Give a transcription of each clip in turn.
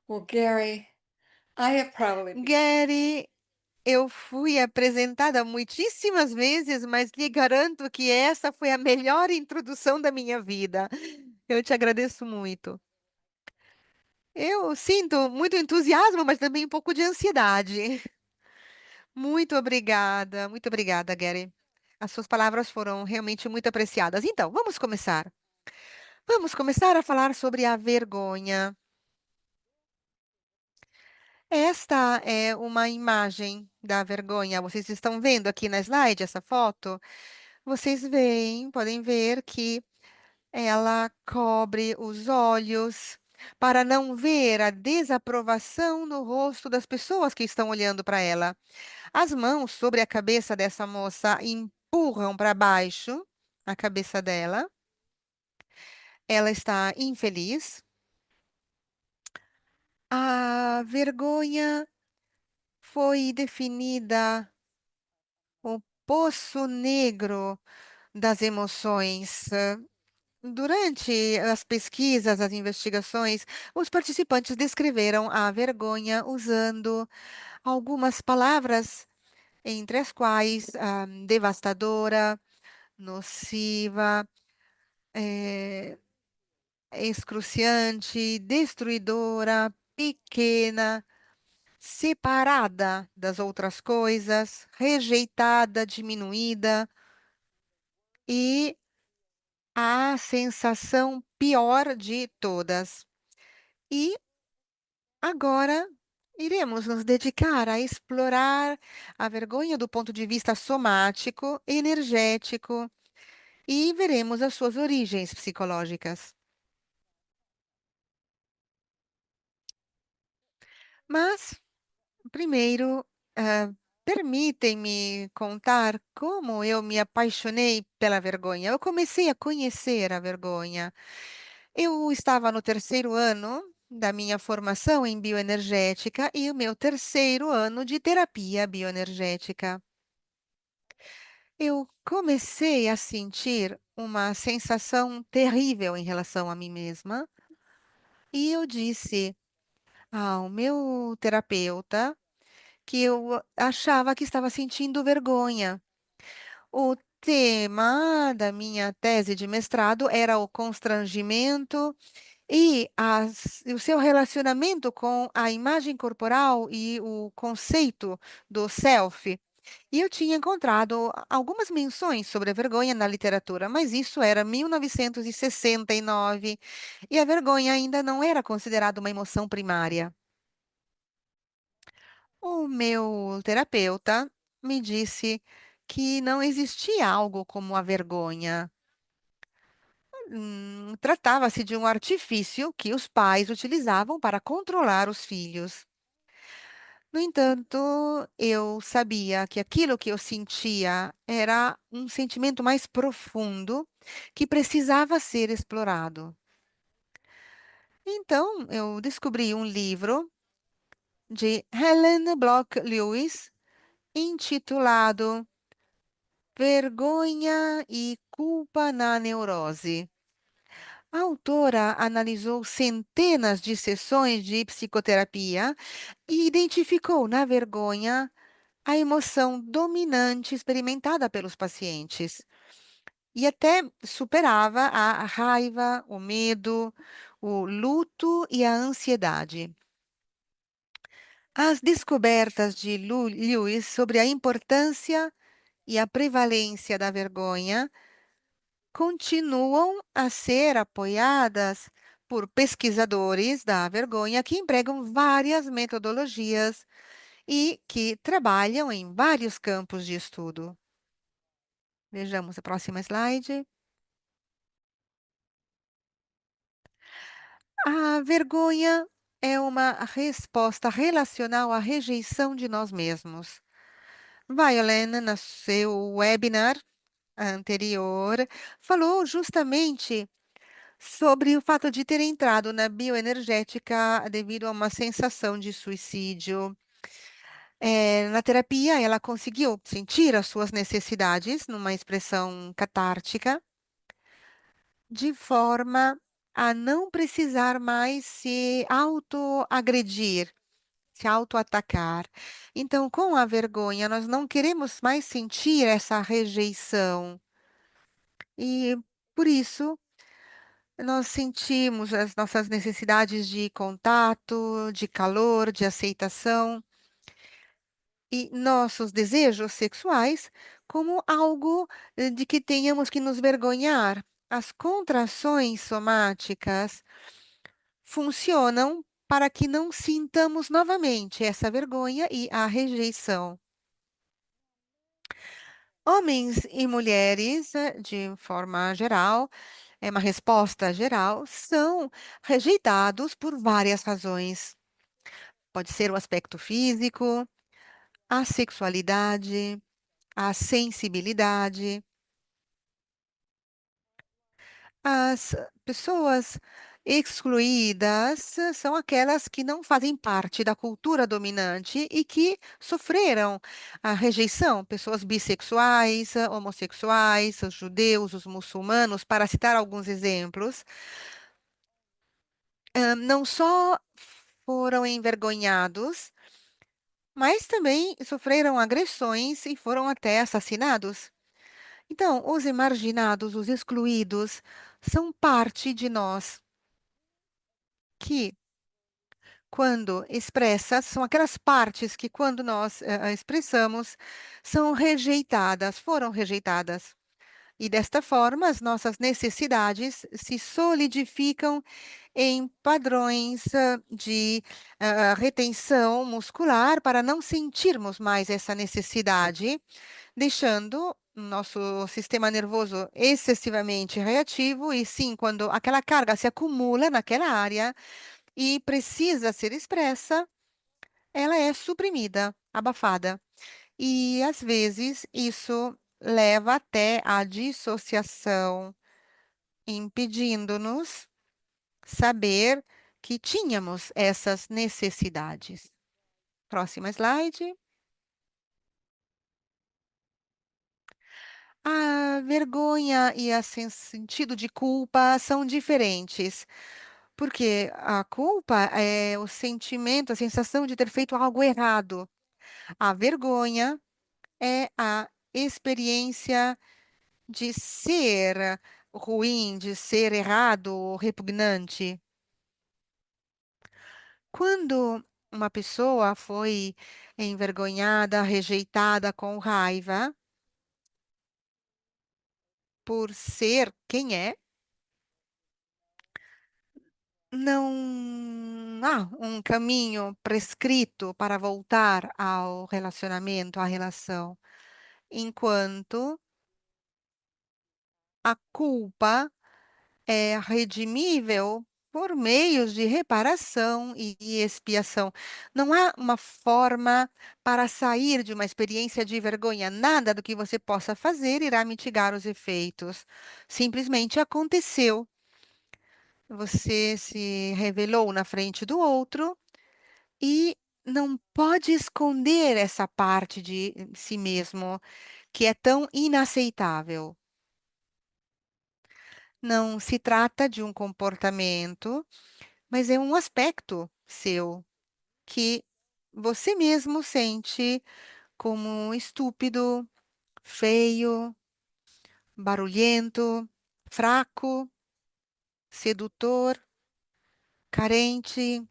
Well, Gary, I have probably been. Gary, eu fui apresentada muitíssimas vezes, mas lhe garanto que essa foi a melhor introdução da minha vida. Eu te agradeço muito. Eu sinto muito entusiasmo, mas também um pouco de ansiedade. Muito obrigada, Gary. As suas palavras foram realmente muito apreciadas. Então, vamos começar. Vamos começar a falar sobre a vergonha. Esta é uma imagem da vergonha. Vocês estão vendo aqui na slide essa foto? Vocês veem, podem ver que ela cobre os olhos para não ver a desaprovação no rosto das pessoas que estão olhando para ela. As mãos sobre a cabeça dessa moça empurram para baixo a cabeça dela. Ela está infeliz. A vergonha foi definida o poço negro das emoções. Durante as pesquisas, as investigações, os participantes descreveram a vergonha usando algumas palavras, entre as quais devastadora, nociva, eh, excruciante, destruidora, pequena, separada das outras coisas, rejeitada, diminuída e a sensação pior de todas. E agora iremos nos dedicar a explorar a vergonha do ponto de vista somático, energético e veremos as suas origens psicológicas. Mas, primeiro, permitem-me contar como eu me apaixonei pela vergonha. Eu comecei a conhecer a vergonha. Eu estava no terceiro ano da minha formação em bioenergética e o meu terceiro ano de terapia bioenergética. Eu comecei a sentir uma sensação terrível em relação a mim mesma e eu disse ao meu terapeuta que eu achava que estava sentindo vergonha. O tema da minha tese de mestrado era o constrangimento e o seu relacionamento com a imagem corporal e o conceito do self. E eu tinha encontrado algumas menções sobre a vergonha na literatura, mas isso era 1969 e a vergonha ainda não era considerada uma emoção primária. O meu terapeuta me disse que não existia algo como a vergonha. Tratava-se de um artifício que os pais utilizavam para controlar os filhos. No entanto, eu sabia que aquilo que eu sentia era um sentimento mais profundo que precisava ser explorado. Então, eu descobri um livro de Helen Block Lewis intitulado Vergonha e Culpa na Neurose. A autora analisou centenas de sessões de psicoterapia e identificou na vergonha a emoção dominante experimentada pelos pacientes e até superava a raiva, o medo, o luto e a ansiedade. As descobertas de Lewis sobre a importância e a prevalência da vergonha continuam a ser apoiadas por pesquisadores da vergonha que empregam várias metodologias e que trabalham em vários campos de estudo. Vejamos a próxima slide. A vergonha é uma resposta relacional à rejeição de nós mesmos. Violene, no seu webinar anterior, falou justamente sobre o fato de ter entrado na bioenergética devido a uma sensação de suicídio. Na terapia, ela conseguiu sentir as suas necessidades numa expressão catártica, de forma a não precisar mais se autoagredir, se autoatacar. Então, com a vergonha, nós não queremos mais sentir essa rejeição. E por isso, nós sentimos as nossas necessidades de contato, de calor, de aceitação e nossos desejos sexuais como algo de que tenhamos que nos vergonhar. As contrações somáticas funcionam para que não sintamos novamente essa vergonha e a rejeição. Homens e mulheres, de forma geral, é uma resposta geral, são rejeitados por várias razões. Pode ser o aspecto físico, a sexualidade, a sensibilidade. As pessoas excluídas são aquelas que não fazem parte da cultura dominante e que sofreram a rejeição. Pessoas bissexuais, homossexuais, os judeus, os muçulmanos, para citar alguns exemplos, não só foram envergonhados, mas também sofreram agressões e foram até assassinados. Então, os emarginados, os excluídos, são parte de nós que, quando expressas, são aquelas partes que, quando nós expressamos, são rejeitadas, foram rejeitadas. E desta forma, as nossas necessidades se solidificam em padrões de retenção muscular para não sentirmos mais essa necessidade, deixando o nosso sistema nervoso excessivamente reativo. E sim, quando aquela carga se acumula naquela área e precisa ser expressa, ela é suprimida, abafada. E às vezes isso leva até à dissociação, impedindo-nos saber que tínhamos essas necessidades. Próxima slide. A vergonha e a sentido de culpa são diferentes, porque a culpa é o sentimento, a sensação de ter feito algo errado. A vergonha é a experiência de ser ruim, de ser errado ou repugnante. Quando uma pessoa foi envergonhada, rejeitada com raiva por ser quem é, não há um caminho prescrito para voltar ao relacionamento, à relação, enquanto a culpa é redimível por meios de reparação e expiação. Não há uma forma para sair de uma experiência de vergonha. Nada do que você possa fazer irá mitigar os efeitos. Simplesmente aconteceu. Você se revelou na frente do outro e não pode esconder essa parte de si mesmo que é tão inaceitável. Não se trata de um comportamento, mas é um aspecto seu que você mesmo sente como estúpido, feio, barulhento, fraco, sedutor, carente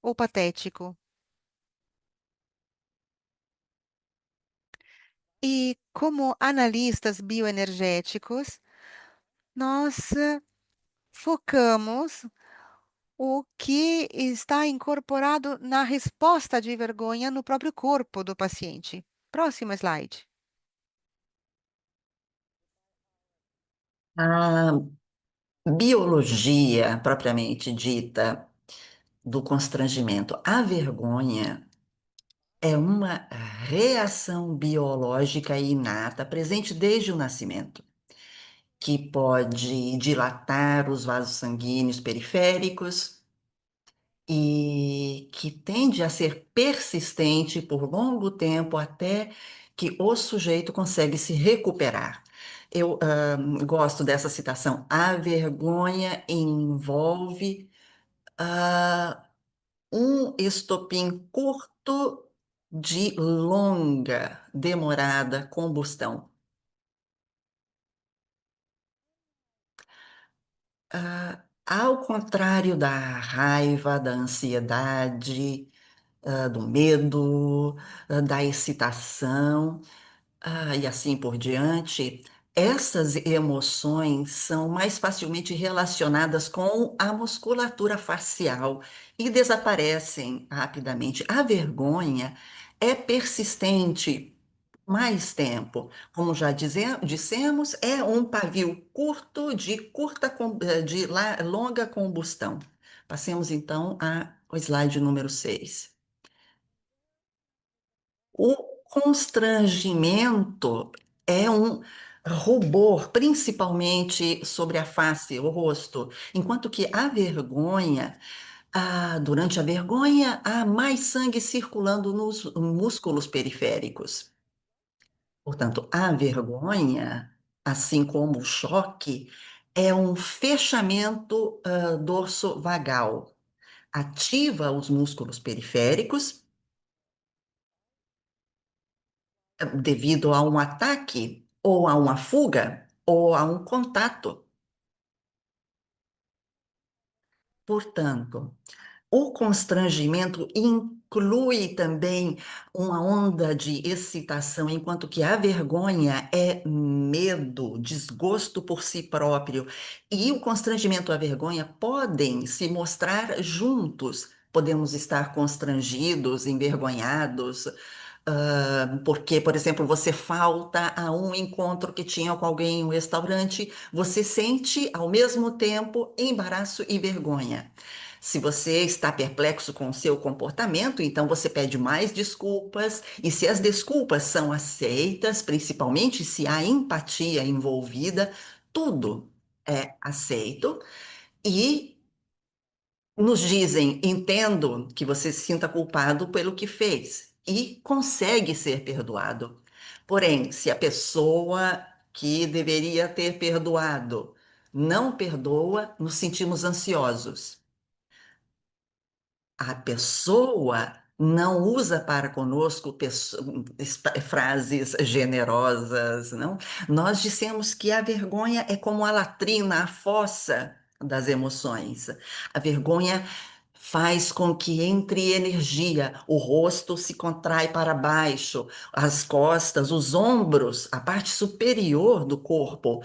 ou patético. E como analistas bioenergéticos, nós focamos o que está incorporado na resposta de vergonha no próprio corpo do paciente. Próximo slide. A biologia propriamente dita do constrangimento à vergonha é uma reação biológica inata presente desde o nascimento, que pode dilatar os vasos sanguíneos periféricos e que tende a ser persistente por longo tempo até que o sujeito consegue se recuperar. Eu gosto dessa citação. A vergonha envolve ah, um estopim curto de longa, demorada combustão. Ao contrário da raiva, da ansiedade, do medo, da excitação, e assim por diante, essas emoções são mais facilmente relacionadas com a musculatura facial e desaparecem rapidamente. A vergonha é persistente mais tempo. Como já dissemos, é um pavio curto de longa combustão. Passemos então ao slide número 6. O constrangimento é um rubor, principalmente sobre a face, o rosto, enquanto que a vergonha, durante a vergonha, há mais sangue circulando nos músculos periféricos. Portanto, a vergonha, assim como o choque, é um fechamento dorso-vagal. Ativa os músculos periféricos devido a um ataque, ou a uma fuga, ou a um contato. Portanto, o constrangimento inclui também uma onda de excitação, enquanto que a vergonha é medo, desgosto por si próprio. E o constrangimento e a vergonha podem se mostrar juntos. Podemos estar constrangidos, envergonhados, porque, por exemplo, você falta a um encontro que tinha com alguém em um restaurante, você sente ao mesmo tempo embaraço e vergonha. Se você está perplexo com o seu comportamento, então você pede mais desculpas, e se as desculpas são aceitas, principalmente se há empatia envolvida, tudo é aceito. E nos dizem, entendo que você se sinta culpado pelo que fez e consegue ser perdoado. Porém, se a pessoa que deveria ter perdoado não perdoa, nos sentimos ansiosos. A pessoa não usa para conosco frases generosas, não? Nós dissemos que a vergonha é como a latrina, a fossa das emoções. A vergonha faz com que entre energia, o rosto se contrai para baixo, as costas, os ombros, a parte superior do corpo,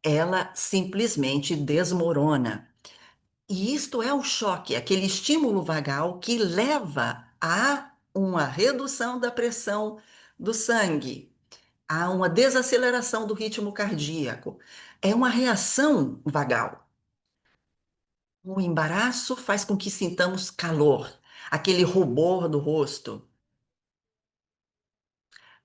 ela simplesmente desmorona. E isto é o choque, aquele estímulo vagal que leva a uma redução da pressão do sangue, a uma desaceleração do ritmo cardíaco. É uma reação vagal. O embaraço faz com que sintamos calor, aquele rubor do rosto.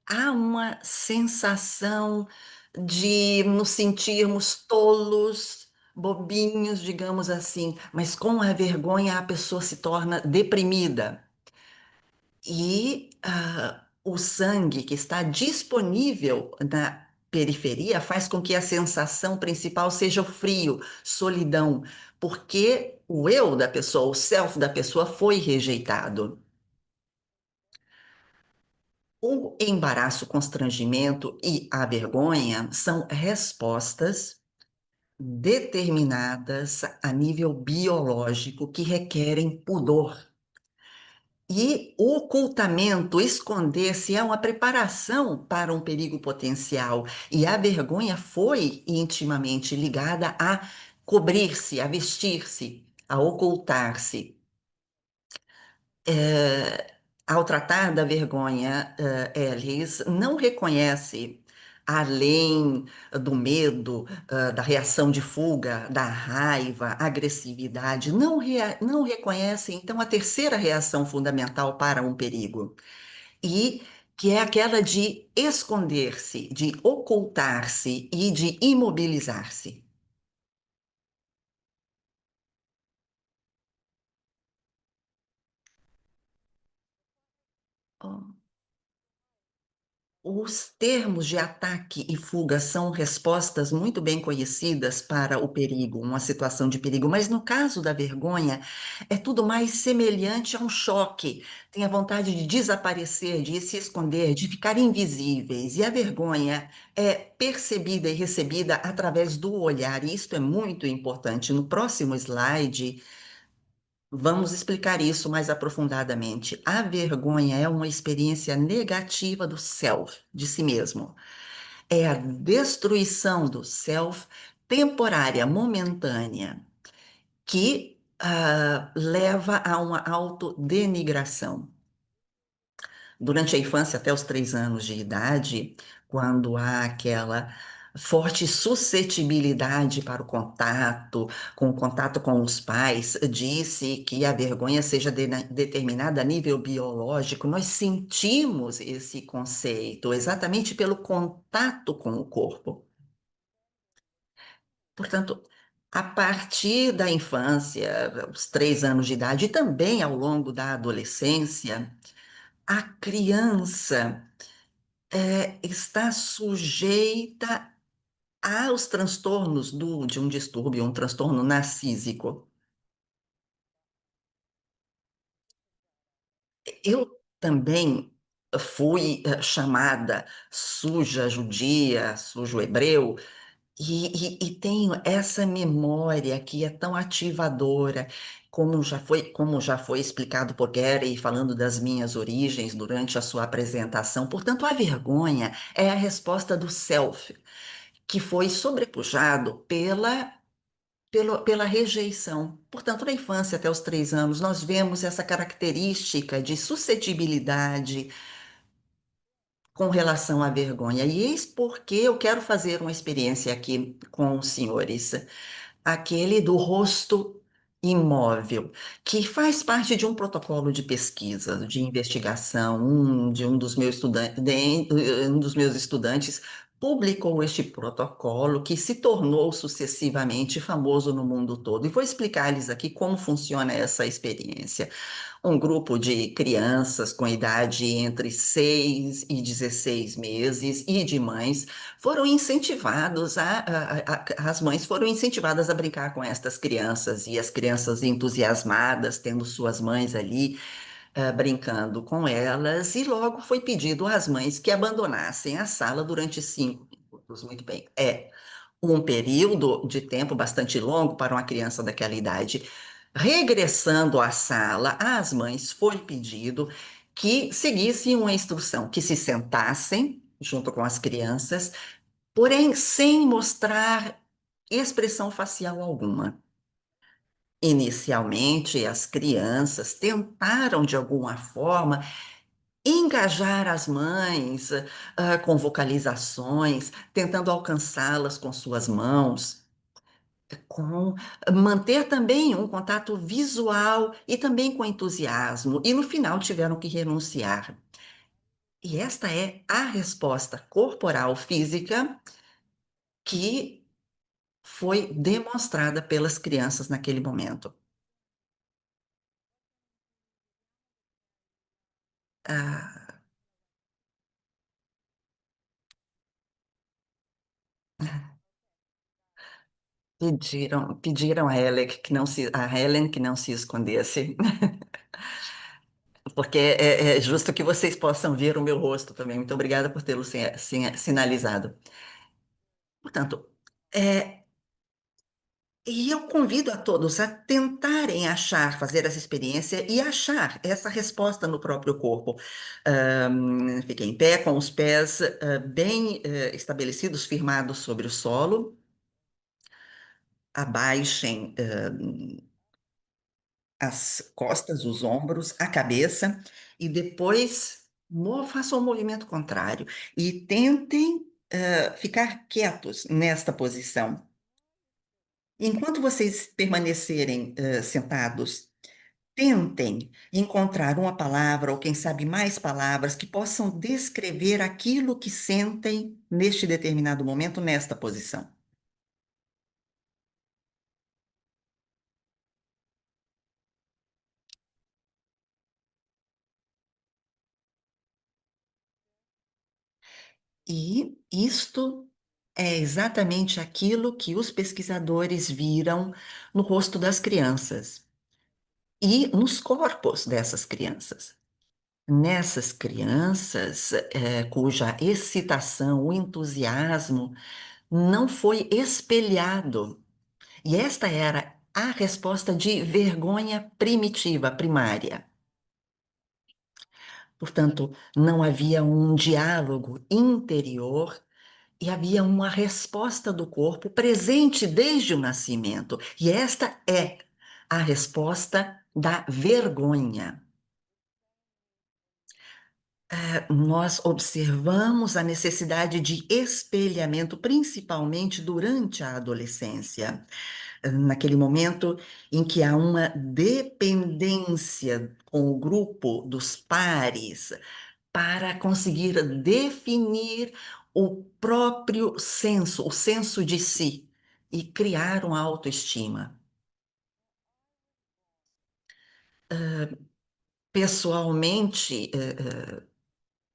Há uma sensação de nos sentirmos tolos, bobinhos, digamos assim, mas com a vergonha a pessoa se torna deprimida. E o sangue que está disponível na periferia faz com que a sensação principal seja o frio, solidão, porque o eu da pessoa, o self da pessoa foi rejeitado. O embaraço, o constrangimento e a vergonha são respostas determinadas a nível biológico que requerem pudor. E o ocultamento, esconder-se, é uma preparação para um perigo potencial. E a vergonha foi intimamente ligada a cobrir-se, a vestir-se, a ocultar-se. Ao tratar da vergonha, Ellis não reconhece, além do medo, da reação de fuga, da raiva, agressividade, não reconhece, então, a terceira reação fundamental para um perigo, e que é aquela de esconder-se, de ocultar-se e de imobilizar-se. Os termos de ataque e fuga são respostas muito bem conhecidas para o perigo, uma situação de perigo, mas no caso da vergonha, é tudo mais semelhante a um choque. Tem a vontade de desaparecer, de se esconder, de ficar invisíveis. E a vergonha é percebida e recebida através do olhar, e isso é muito importante. No próximo slide, vamos explicar isso mais aprofundadamente. A vergonha é uma experiência negativa do self, de si mesmo. É a destruição do self temporária, momentânea, que leva a uma autodenigração. Durante a infância, até os 3 anos de idade, quando há aquela forte suscetibilidade para o contato com os pais, disse que a vergonha seja determinada a nível biológico. Nós sentimos esse conceito exatamente pelo contato com o corpo. Portanto, a partir da infância, os 3 anos de idade, e também ao longo da adolescência, a criança está sujeita aos transtornos de um distúrbio, um transtorno narcísico. Eu também fui chamada suja judia, sujo hebreu, e tenho essa memória que é tão ativadora, como já foi explicado por Gary, falando das minhas origens durante a sua apresentação. Portanto, a vergonha é a resposta do self, que foi sobrepujado pela rejeição. Portanto, na infância, até os 3 anos, nós vemos essa característica de suscetibilidade com relação à vergonha. E eis porque eu quero fazer uma experiência aqui com os senhores, aquele do rosto imóvel, que faz parte de um protocolo de pesquisa, de investigação. Um dos meus estudantes publicou este protocolo que se tornou sucessivamente famoso no mundo todo. E vou explicar-lhes aqui como funciona essa experiência. Um grupo de crianças com idade entre 6 e 16 meses e de mães foram incentivados as mães foram incentivadas a brincar com estas crianças, e as crianças entusiasmadas, tendo suas mães ali brincando com elas, e logo foi pedido às mães que abandonassem a sala durante 5 minutos. Muito bem. Um período de tempo bastante longo para uma criança daquela idade. Regressando à sala, às mães foi pedido que seguissem uma instrução, que se sentassem junto com as crianças, porém sem mostrar expressão facial alguma. Inicialmente, as crianças tentaram, de alguma forma, engajar as mães, com vocalizações, tentando alcançá-las com suas mãos, com manter também um contato visual e também com entusiasmo, e no final tiveram que renunciar. E esta é a resposta corporal física que foi demonstrada pelas crianças naquele momento. Ah, pediram a Helen que não se escondesse, porque é justo que vocês possam ver o meu rosto também. Muito obrigada por tê-lo sinalizado. Portanto, é, e eu convido a todos a tentarem fazer essa experiência e achar essa resposta no próprio corpo. Fiquem em pé, com os pés bem estabelecidos, firmados sobre o solo. Abaixem as costas, os ombros, a cabeça, e depois façam o movimento contrário. E tentem ficar quietos nesta posição. Enquanto vocês permanecerem sentados, tentem encontrar uma palavra, ou quem sabe mais palavras, que possam descrever aquilo que sentem neste determinado momento, nesta posição. E isto é exatamente aquilo que os pesquisadores viram no rosto das crianças e nos corpos dessas crianças. Nessas crianças, cuja excitação, o entusiasmo não foi espelhado. E esta era a resposta de vergonha primitiva, primária. Portanto, não havia um diálogo interior e havia uma resposta do corpo presente desde o nascimento. E esta é a resposta da vergonha. Nós observamos a necessidade de espelhamento, principalmente durante a adolescência, naquele momento em que há uma dependência com o grupo dos pares para conseguir definir o próprio senso, o senso de si, e criar uma autoestima. Pessoalmente,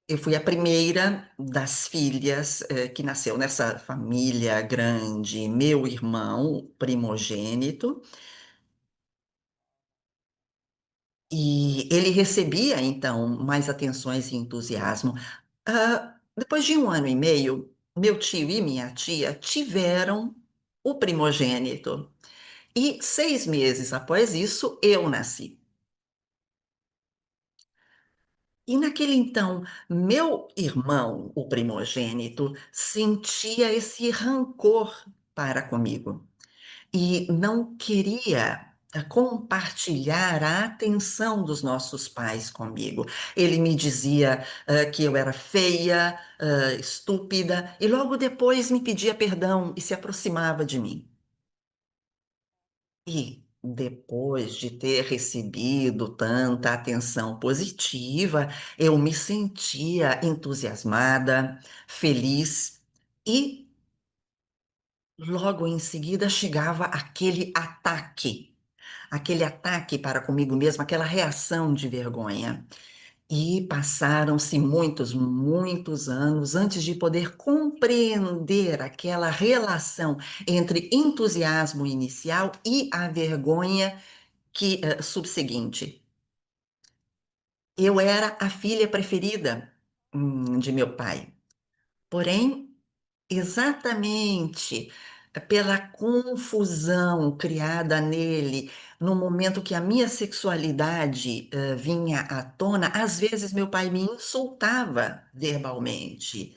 eu fui a primeira das filhas, que nasceu nessa família grande, meu irmão primogênito, e ele recebia, então, mais atenções e entusiasmo. Depois de 1 ano e meio, meu tio e minha tia tiveram o primogênito. E 6 meses após isso, eu nasci. E naquele então, meu irmão, o primogênito, sentia esse rancor para comigo e não queria compartilhar a atenção dos nossos pais comigo. Ele me dizia que eu era feia, estúpida, e logo depois me pedia perdão e se aproximava de mim. E depois de ter recebido tanta atenção positiva, eu me sentia entusiasmada, feliz e logo em seguida chegava aquele ataque para comigo mesma, aquela reação de vergonha. E passaram-se muitos, muitos anos antes de poder compreender aquela relação entre entusiasmo inicial e a vergonha que subseguinte. Eu era a filha preferida, de meu pai. Porém, exatamente pela confusão criada nele, no momento que a minha sexualidade, vinha à tona, às vezes meu pai me insultava verbalmente.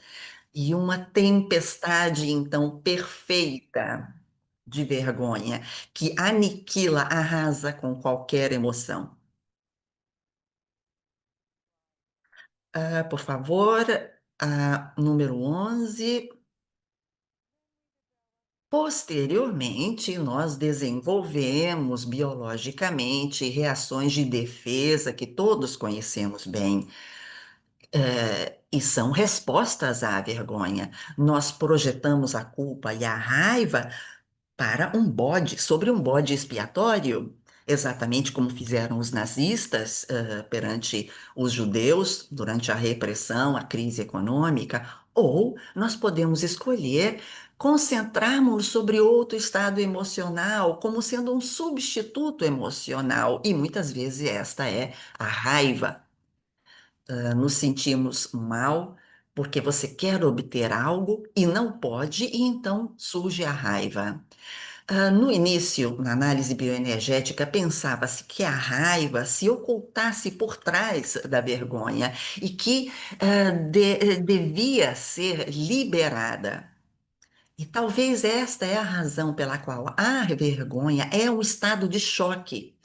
E uma tempestade, então, perfeita de vergonha, que aniquila, arrasa com qualquer emoção. Por favor, número 11. Posteriormente, nós desenvolvemos biologicamente reações de defesa que todos conhecemos bem, e são respostas à vergonha. Nós projetamos a culpa e a raiva para sobre um bode expiatório, exatamente como fizeram os nazistas, perante os judeus durante a repressão, a crise econômica, ou nós podemos escolher concentrarmos sobre outro estado emocional como sendo um substituto emocional, e muitas vezes esta é a raiva. Nos sentimos mal porque você quer obter algo e não pode, e então surge a raiva. No início, na análise bioenergética, pensava-se que a raiva se ocultasse por trás da vergonha e que devia ser liberada. E talvez esta é a razão pela qual a vergonha é um estado de choque.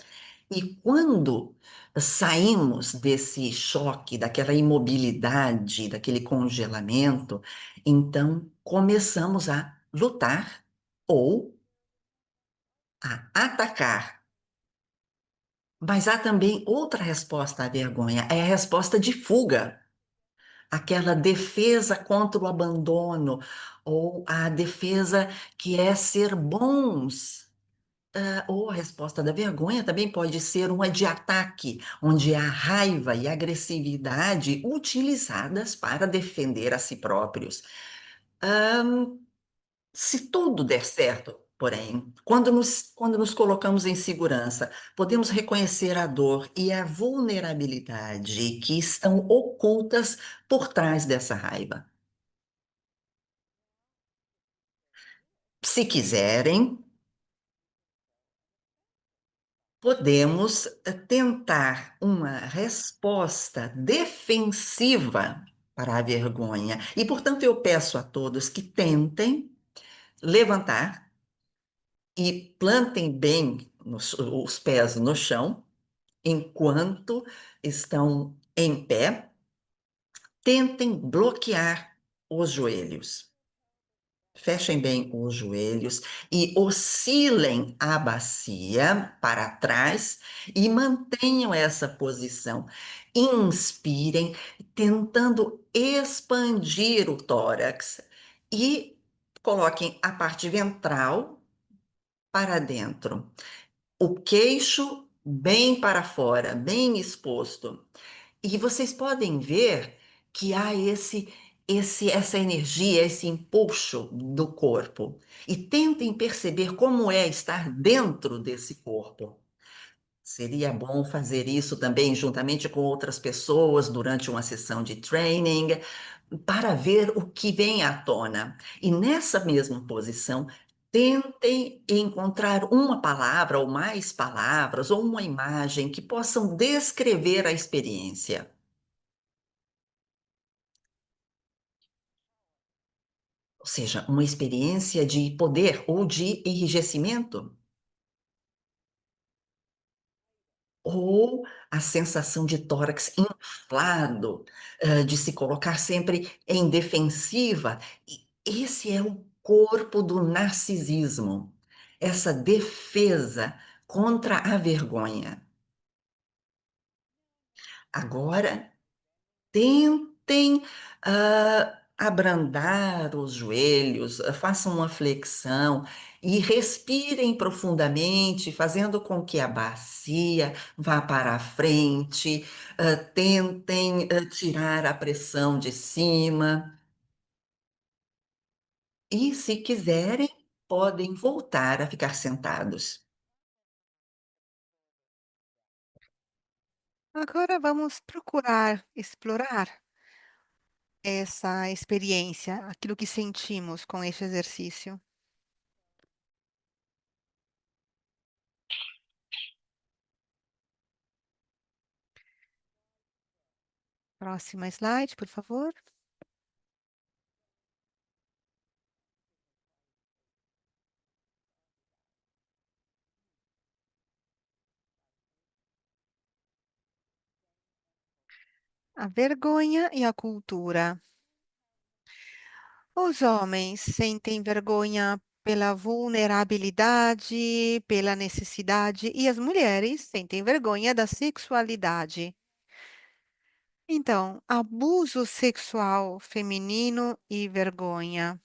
E quando saímos desse choque, daquela imobilidade, daquele congelamento, então começamos a lutar ou a atacar. Mas há também outra resposta à vergonha, é a resposta de fuga, aquela defesa contra o abandono, ou a defesa que é ser bons. Ou a resposta da vergonha também pode ser uma de ataque, onde há raiva e agressividade utilizadas para defender a si próprios. Ahn, Se tudo der certo, porém, quando nos colocamos em segurança, podemos reconhecer a dor e a vulnerabilidade que estão ocultas por trás dessa raiva. Se quiserem, podemos tentar uma resposta defensiva para a vergonha. E, portanto, eu peço a todos que tentem levantar e plantem bem os pés no chão enquanto estão em pé. Tentem bloquear os joelhos. Fechem bem os joelhos e oscilem a bacia para trás e mantenham essa posição. Inspirem, tentando expandir o tórax e coloquem a parte ventral para dentro, o queixo bem para fora, bem exposto. E vocês podem ver que há essa energia, esse impulso do corpo. E tentem perceber como é estar dentro desse corpo. Seria bom fazer isso também juntamente com outras pessoas durante uma sessão de training, para ver o que vem à tona. E nessa mesma posição, tentem encontrar uma palavra ou mais palavras ou uma imagem que possam descrever a experiência. Ou seja, uma experiência de poder ou de enrijecimento, ou a sensação de tórax inflado, de se colocar sempre em defensiva. E esse é o corpo do narcisismo, essa defesa contra a vergonha. Agora, tentem abrandar os joelhos, façam uma flexão e respirem profundamente, fazendo com que a bacia vá para a frente. Tentem tirar a pressão de cima e, se quiserem, podem voltar a ficar sentados. Agora vamos procurar explorar essa experiência, aquilo que sentimos com este exercício. Próxima slide, por favor. A vergonha e a cultura. Os homens sentem vergonha pela vulnerabilidade, pela necessidade, e as mulheres sentem vergonha da sexualidade. Então, abuso sexual feminino e vergonha.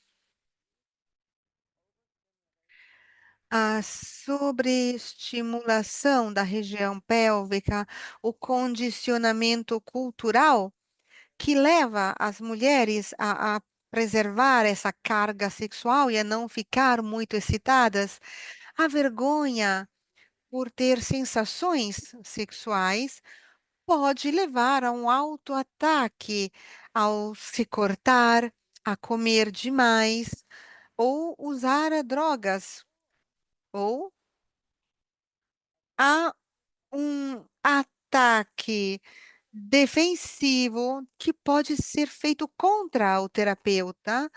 A sobreestimulação da região pélvica, o condicionamento cultural que leva as mulheres a preservar essa carga sexual e a não ficar muito excitadas, a vergonha por ter sensações sexuais pode levar a um autoataque ao se cortar, a comer demais ou usar drogas, ou a um ataque defensivo que pode ser feito contra o terapeuta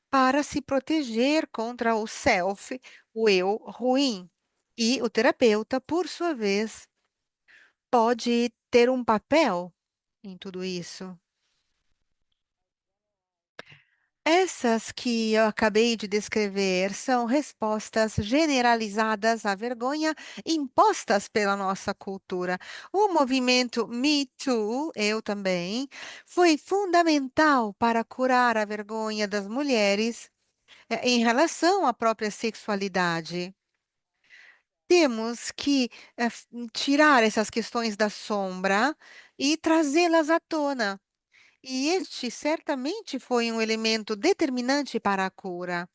para se proteger contra o self, o eu ruim. E o terapeuta, por sua vez, pode ter um papel em tudo isso. Essas que eu acabei de descrever são respostas generalizadas à vergonha impostas pela nossa cultura. O movimento Me Too, eu também, foi fundamental para curar a vergonha das mulheres em relação à própria sexualidade. temos que tirar essas questões da sombra e trazê-las à tona. E este certamente foi um elemento determinante para a cura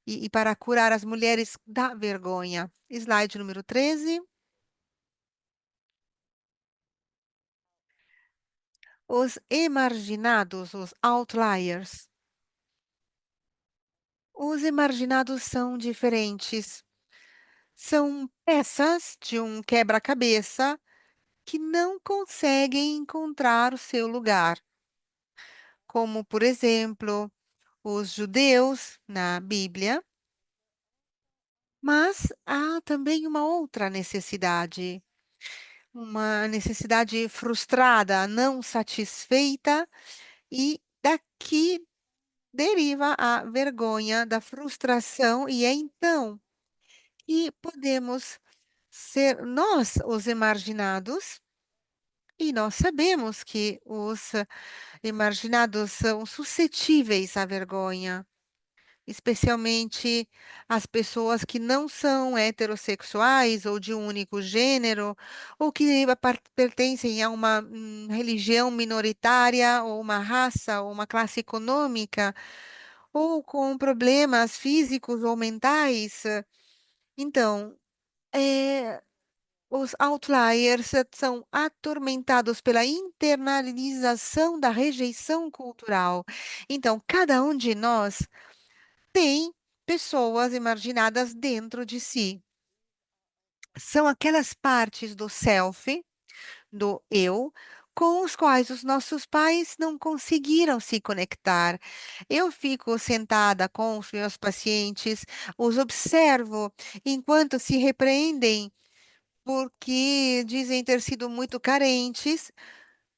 e para curar as mulheres da vergonha. Slide número 13. Os emarginados, os outliers. Os emarginados são diferentes. São peças de um quebra-cabeça que não conseguem encontrar o seu lugar, como, por exemplo, os judeus na Bíblia. Mas há também uma outra necessidade, uma necessidade frustrada, não satisfeita, e daqui deriva a vergonha da frustração, e é então que podemos ser nós os emarginados, e nós sabemos que os emarginados são suscetíveis à vergonha, especialmente as pessoas que não são heterossexuais ou de um único gênero, ou que pertencem a uma religião minoritária, ou uma raça, ou uma classe econômica, ou com problemas físicos ou mentais. Então, eh, os outliers são atormentados pela internalização da rejeição cultural. Então, cada um de nós tem pessoas emarginadas dentro de si. São aquelas partes do self, do eu, com os quais os nossos pais não conseguiram se conectar. Eu fico sentada com os meus pacientes, os observo enquanto se repreendem porque dizem ter sido muito carentes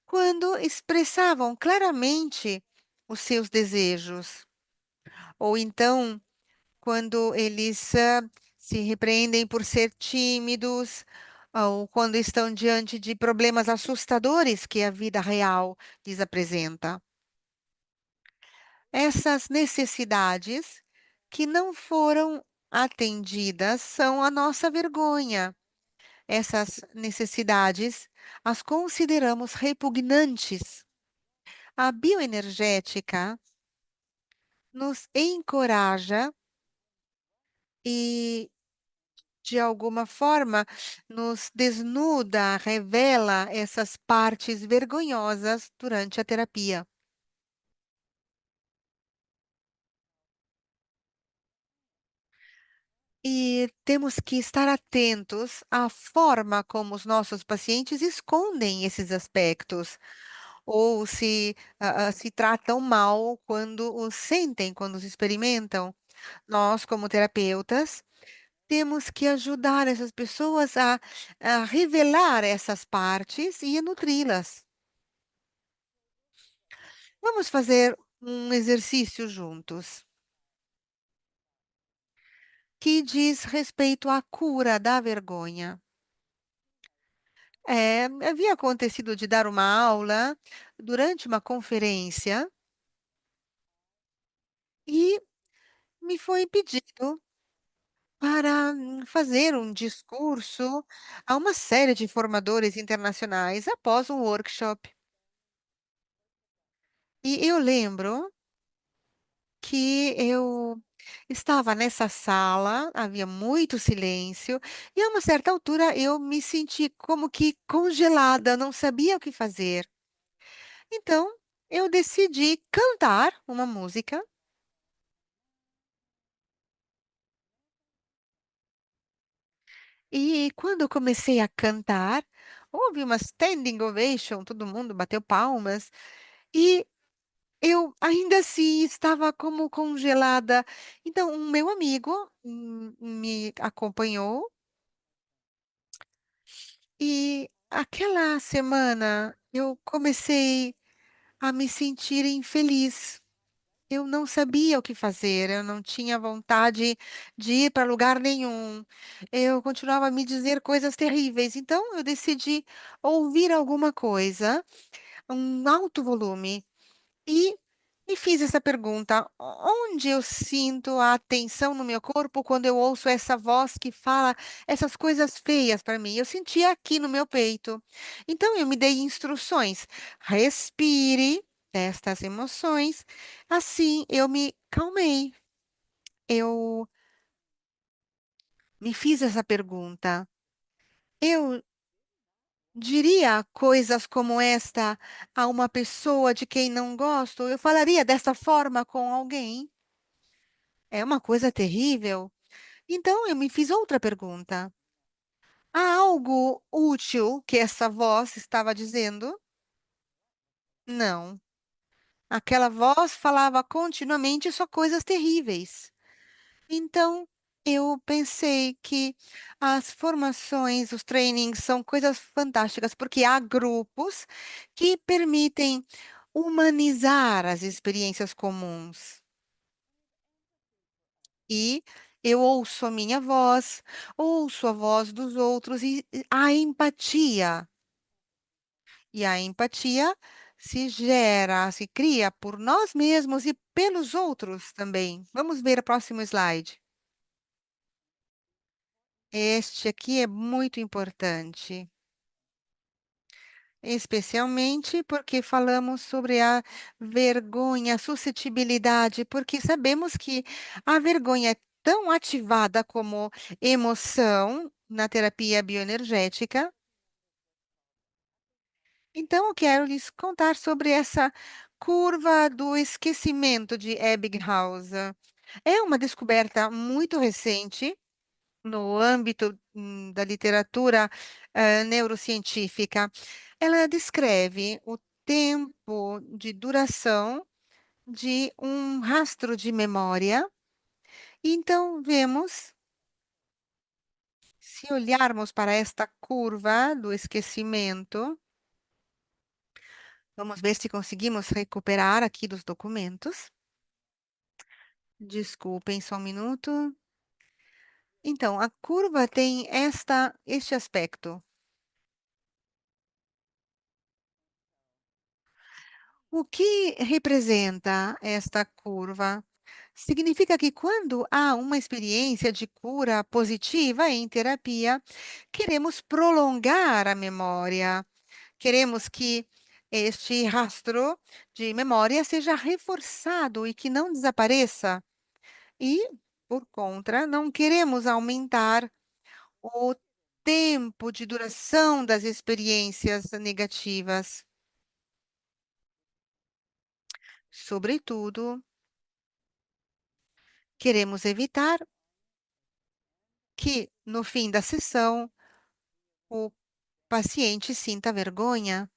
quando expressavam claramente os seus desejos. Ou então, quando eles se repreendem por ser tímidos, ou quando estão diante de problemas assustadores que a vida real lhes apresenta. Essas necessidades que não foram atendidas são a nossa vergonha. Essas necessidades as consideramos repugnantes. A bioenergética nos encoraja e, de alguma forma, nos desnuda, revela essas partes vergonhosas durante a terapia. E temos que estar atentos à forma como os nossos pacientes escondem esses aspectos, ou se tratam mal quando os sentem, quando os experimentam. Nós, como terapeutas, temos que ajudar essas pessoas a revelar essas partes e a nutri-las. Vamos fazer um exercício juntos, que diz respeito à cura da vergonha. Havia acontecido de dar uma aula durante uma conferência e me foi pedido para fazer um discurso a uma série de formadores internacionais após um workshop. E eu lembro que eu estava nessa sala, havia muito silêncio, e a uma certa altura eu me senti como que congelada, não sabia o que fazer. Então, eu decidi cantar uma música. E quando eu comecei a cantar, houve uma standing ovation, todo mundo bateu palmas, e eu ainda assim estava como congelada. Então, um meu amigo me acompanhou, e aquela semana eu comecei a me sentir infeliz. Eu não sabia o que fazer, eu não tinha vontade de ir para lugar nenhum. Eu continuava a me dizer coisas terríveis, então eu decidi ouvir alguma coisa, um alto volume, e me fiz essa pergunta: onde eu sinto a tensão no meu corpo quando eu ouço essa voz que fala essas coisas feias para mim? Eu senti aqui no meu peito. Então eu me dei instruções: respire estas emoções. Assim eu me calmei. Eu me fiz essa pergunta. Eu diria coisas como esta a uma pessoa de quem não gosto? Eu falaria dessa forma com alguém? É uma coisa terrível. Então eu me fiz outra pergunta: há algo útil que essa voz estava dizendo? Não. Aquela voz falava continuamente só coisas terríveis. Então eu pensei que as formações, os trainings são coisas fantásticas, porque há grupos que permitem humanizar as experiências comuns. E eu ouço a minha voz, ouço a voz dos outros e a empatia. E a empatia se gera, se cria por nós mesmos e pelos outros também. Vamos ver o próximo slide. Este aqui é muito importante, especialmente porque falamos sobre a vergonha, a suscetibilidade, porque sabemos que a vergonha é tão ativada como emoção na terapia bioenergética. Então, eu quero lhes contar sobre essa curva do esquecimento de Ebbinghaus. É uma descoberta muito recente no âmbito, da literatura, neurocientífica. Ela descreve o tempo de duração de um rastro de memória. Então, vemos, se olharmos para esta curva do esquecimento, vamos ver se conseguimos recuperar aqui dos documentos. Desculpem, só um minuto. Então, a curva tem este aspecto. O que representa esta curva? Significa que quando há uma experiência de cura positiva em terapia, queremos prolongar a memória, queremos que este rastro de memória seja reforçado e que não desapareça. E, por contra, não queremos aumentar o tempo de duração das experiências negativas. Sobretudo, queremos evitar que, no fim da sessão, o paciente sinta vergonha.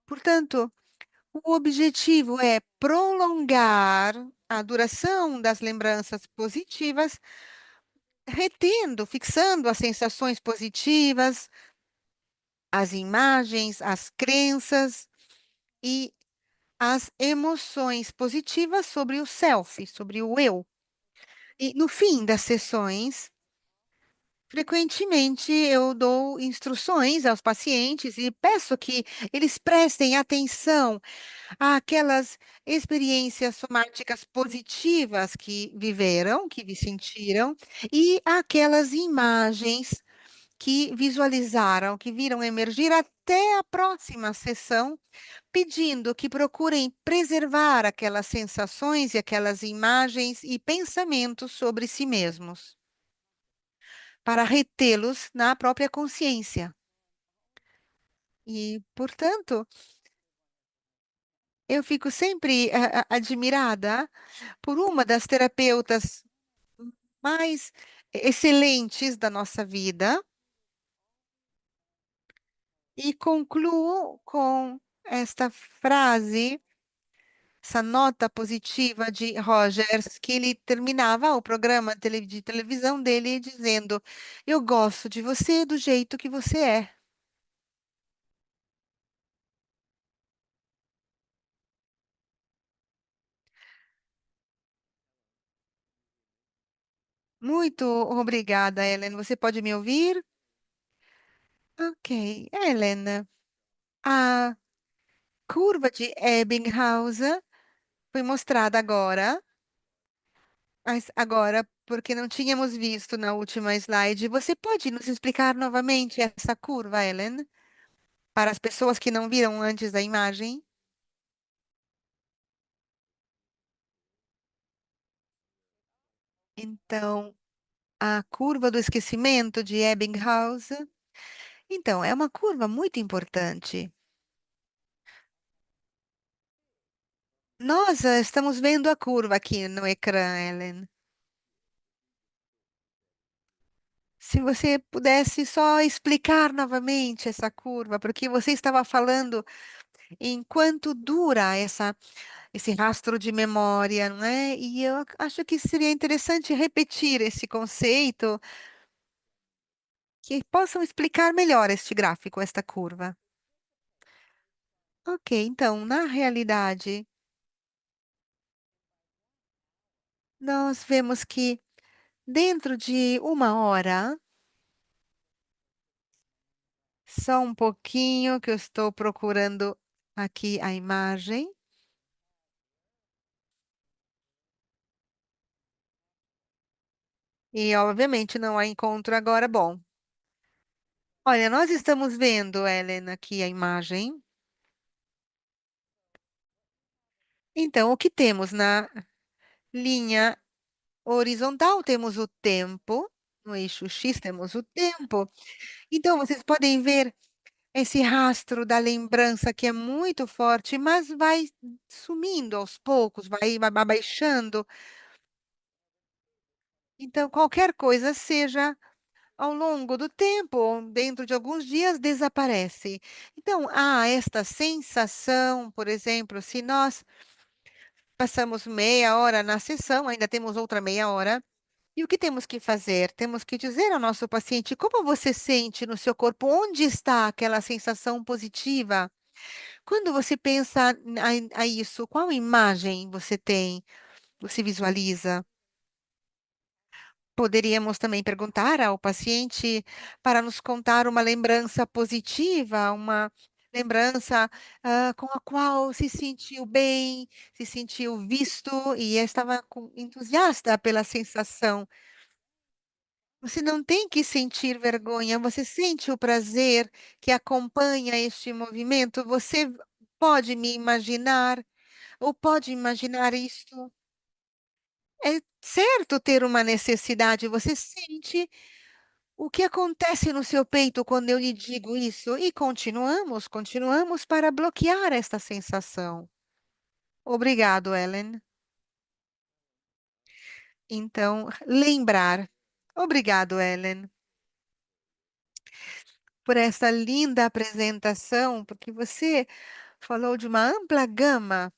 Portanto, o objetivo é prolongar a duração das lembranças positivas, retendo, fixando as sensações positivas, as imagens, as crenças e as emoções positivas sobre o self, sobre o eu. E no fim das sessões, frequentemente eu dou instruções aos pacientes e peço que eles prestem atenção àquelas experiências somáticas positivas que viveram, que sentiram, e aquelas imagens que visualizaram, que viram emergir até a próxima sessão, pedindo que procurem preservar aquelas sensações e aquelas imagens e pensamentos sobre si mesmos, para retê-los na própria consciência. E, portanto, eu fico sempre admirada por uma das terapeutas mais excelentes da nossa vida e concluo com esta frase, essa nota positiva de Rogers, que ele terminava o programa de televisão dele dizendo: "Eu gosto de você do jeito que você é". Muito obrigada, Ellen. Você pode me ouvir? Ok. Ellen, ah, curva de Ebbinghaus foi mostrada agora, mas agora, porque não tínhamos visto na última slide. Você pode nos explicar novamente essa curva, Ellen, para as pessoas que não viram antes a imagem? Então, a curva do esquecimento de Ebbinghaus. Então, é uma curva muito importante. Nós estamos vendo a curva aqui no ecrã, Ellen. Se você pudesse só explicar novamente essa curva, porque você estava falando em quanto dura esse rastro de memória, não é? E eu acho que seria interessante repetir esse conceito, que possam explicar melhor este gráfico, esta curva. Ok, então, na realidade, nós vemos que dentro de uma hora, só um pouquinho que eu estou procurando aqui a imagem. E, obviamente, não a encontro agora. Bom, olha, nós estamos vendo, Helena, aqui a imagem. Então, o que temos na linha horizontal? Temos o tempo. No eixo X temos o tempo. Então, vocês podem ver esse rastro da lembrança que é muito forte, mas vai sumindo aos poucos, vai abaixando. Então, qualquer coisa seja ao longo do tempo, ou dentro de alguns dias, desaparece. Então, há esta sensação, por exemplo, se nós passamos meia hora na sessão, ainda temos outra meia hora. E o que temos que fazer? Temos que dizer ao nosso paciente como você sente no seu corpo, onde está aquela sensação positiva. Quando você pensa a isso, qual imagem você tem, você visualiza? Poderíamos também perguntar ao paciente para nos contar uma lembrança positiva, uma lembrança, com a qual se sentiu bem, se sentiu visto e estava entusiasta pela sensação. Você não tem que sentir vergonha, você sente o prazer que acompanha este movimento. Você pode me imaginar, ou pode imaginar isto. É certo ter uma necessidade, você sente o que acontece no seu peito quando eu lhe digo isso? E continuamos para bloquear esta sensação. Obrigado, Ellen. Então, lembrar. Obrigado, Ellen, por essa linda apresentação, porque você falou de uma ampla gama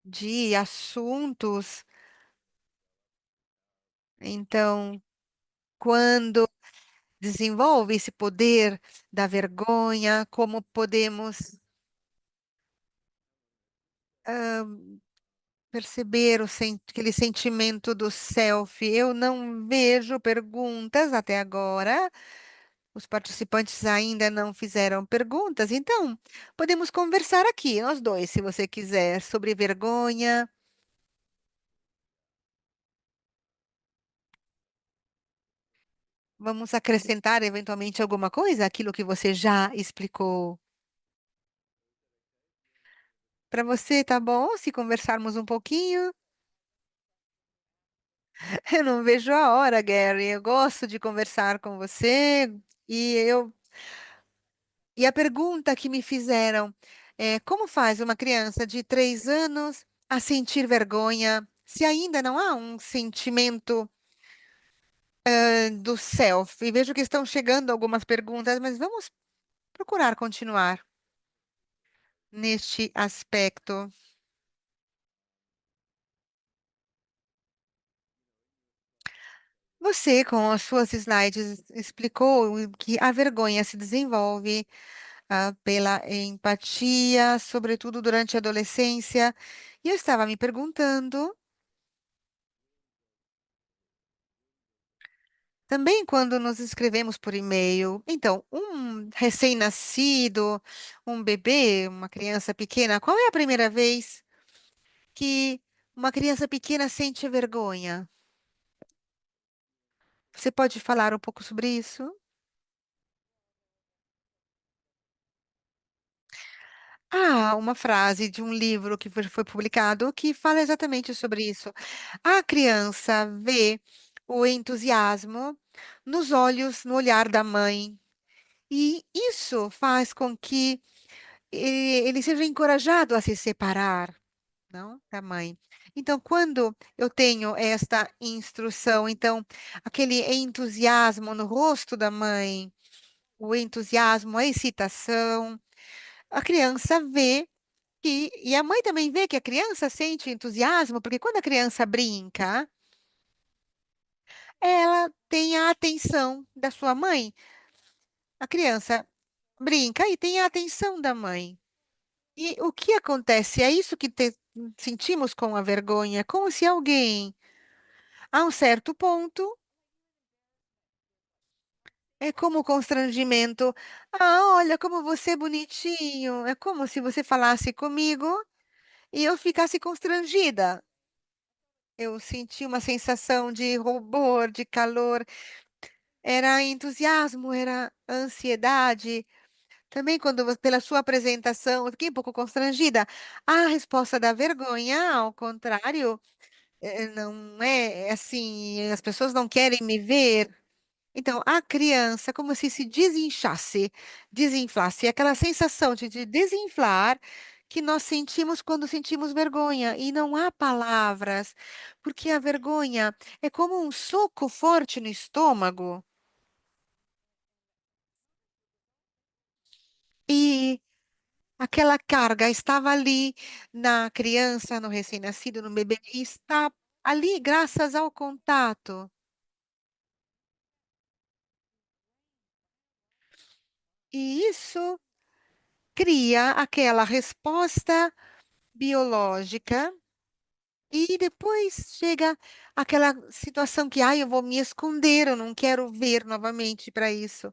de assuntos. Então, quando desenvolve esse poder da vergonha, como podemos perceber aquele sentimento do self. Eu não vejo perguntas até agora. Os participantes ainda não fizeram perguntas, então podemos conversar aqui, nós dois, se você quiser, sobre vergonha. Vamos acrescentar eventualmente alguma coisa, aquilo que você já explicou. Para você, tá bom? Se conversarmos um pouquinho? Eu não vejo a hora, Gary. Eu gosto de conversar com você e eu e a pergunta que me fizeram é como faz uma criança de 3 anos a sentir vergonha se ainda não há um sentimento do self? E vejo que estão chegando algumas perguntas, mas vamos procurar continuar neste aspecto. Você, com as suas slides, explicou que a vergonha se desenvolve pela empatia, sobretudo durante a adolescência. E eu estava me perguntando Também quando nos escrevemos por e-mail. Então, um recém-nascido, um bebê, uma criança pequena, qual é a primeira vez que uma criança pequena sente vergonha? Você pode falar um pouco sobre isso? Ah, uma frase de um livro que foi publicado que fala exatamente sobre isso. A criança vê o entusiasmo nos olhos, no olhar da mãe, e isso faz com que ele seja encorajado a se separar, não, da mãe. Então, quando eu tenho esta instrução, então, aquele entusiasmo no rosto da mãe, o entusiasmo, a excitação, a criança vê e a mãe também vê que a criança sente entusiasmo, porque quando a criança brinca, ela tem a atenção da sua mãe. A criança brinca e tem a atenção da mãe. E o que acontece? É isso que sentimos com a vergonha, como se alguém, a um certo ponto, é como o constrangimento. Ah, olha como você é bonitinho. É como se você falasse comigo e eu ficasse constrangida. Eu senti uma sensação de rubor, de calor, era entusiasmo, era ansiedade. Também quando pela sua apresentação, eu fiquei um pouco constrangida. A resposta da vergonha, ao contrário, não é assim, as pessoas não querem me ver. Então, a criança, como se desinchasse, desinflasse, aquela sensação de desinflar que nós sentimos quando sentimos vergonha, e não há palavras, porque a vergonha é como um soco forte no estômago, e aquela carga estava ali na criança, no recém-nascido, no bebê, e está ali graças ao contato. E isso cria aquela resposta biológica. E depois chega aquela situação que, ai, eu vou me esconder, eu não quero ver novamente para isso.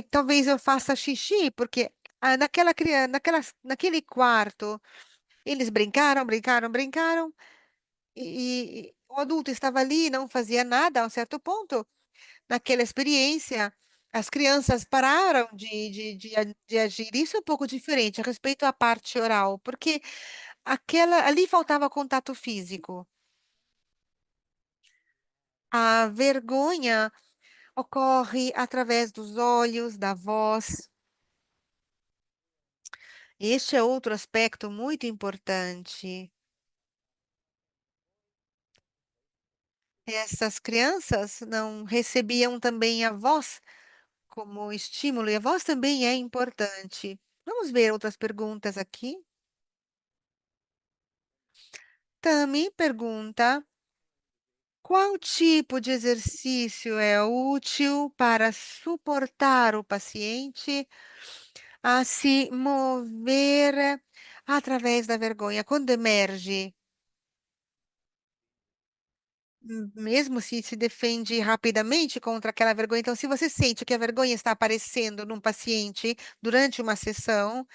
Talvez eu faça xixi, porque naquela criança, naquele quarto, eles brincaram, brincaram, brincaram, e o adulto estava ali, não fazia nada a um certo ponto. Naquela experiência, as crianças pararam de agir. Isso é um pouco diferente a respeito à parte oral, porque ali faltava contato físico. A vergonha ocorre através dos olhos, da voz. Este é outro aspecto muito importante. Essas crianças não recebiam também a voz como estímulo, e a voz também é importante. Vamos ver outras perguntas aqui. Tami pergunta: qual tipo de exercício é útil para suportar o paciente a se mover através da vergonha, quando emerge, mesmo se defende rapidamente contra aquela vergonha. Então, se você sente que a vergonha está aparecendo num paciente durante uma sessão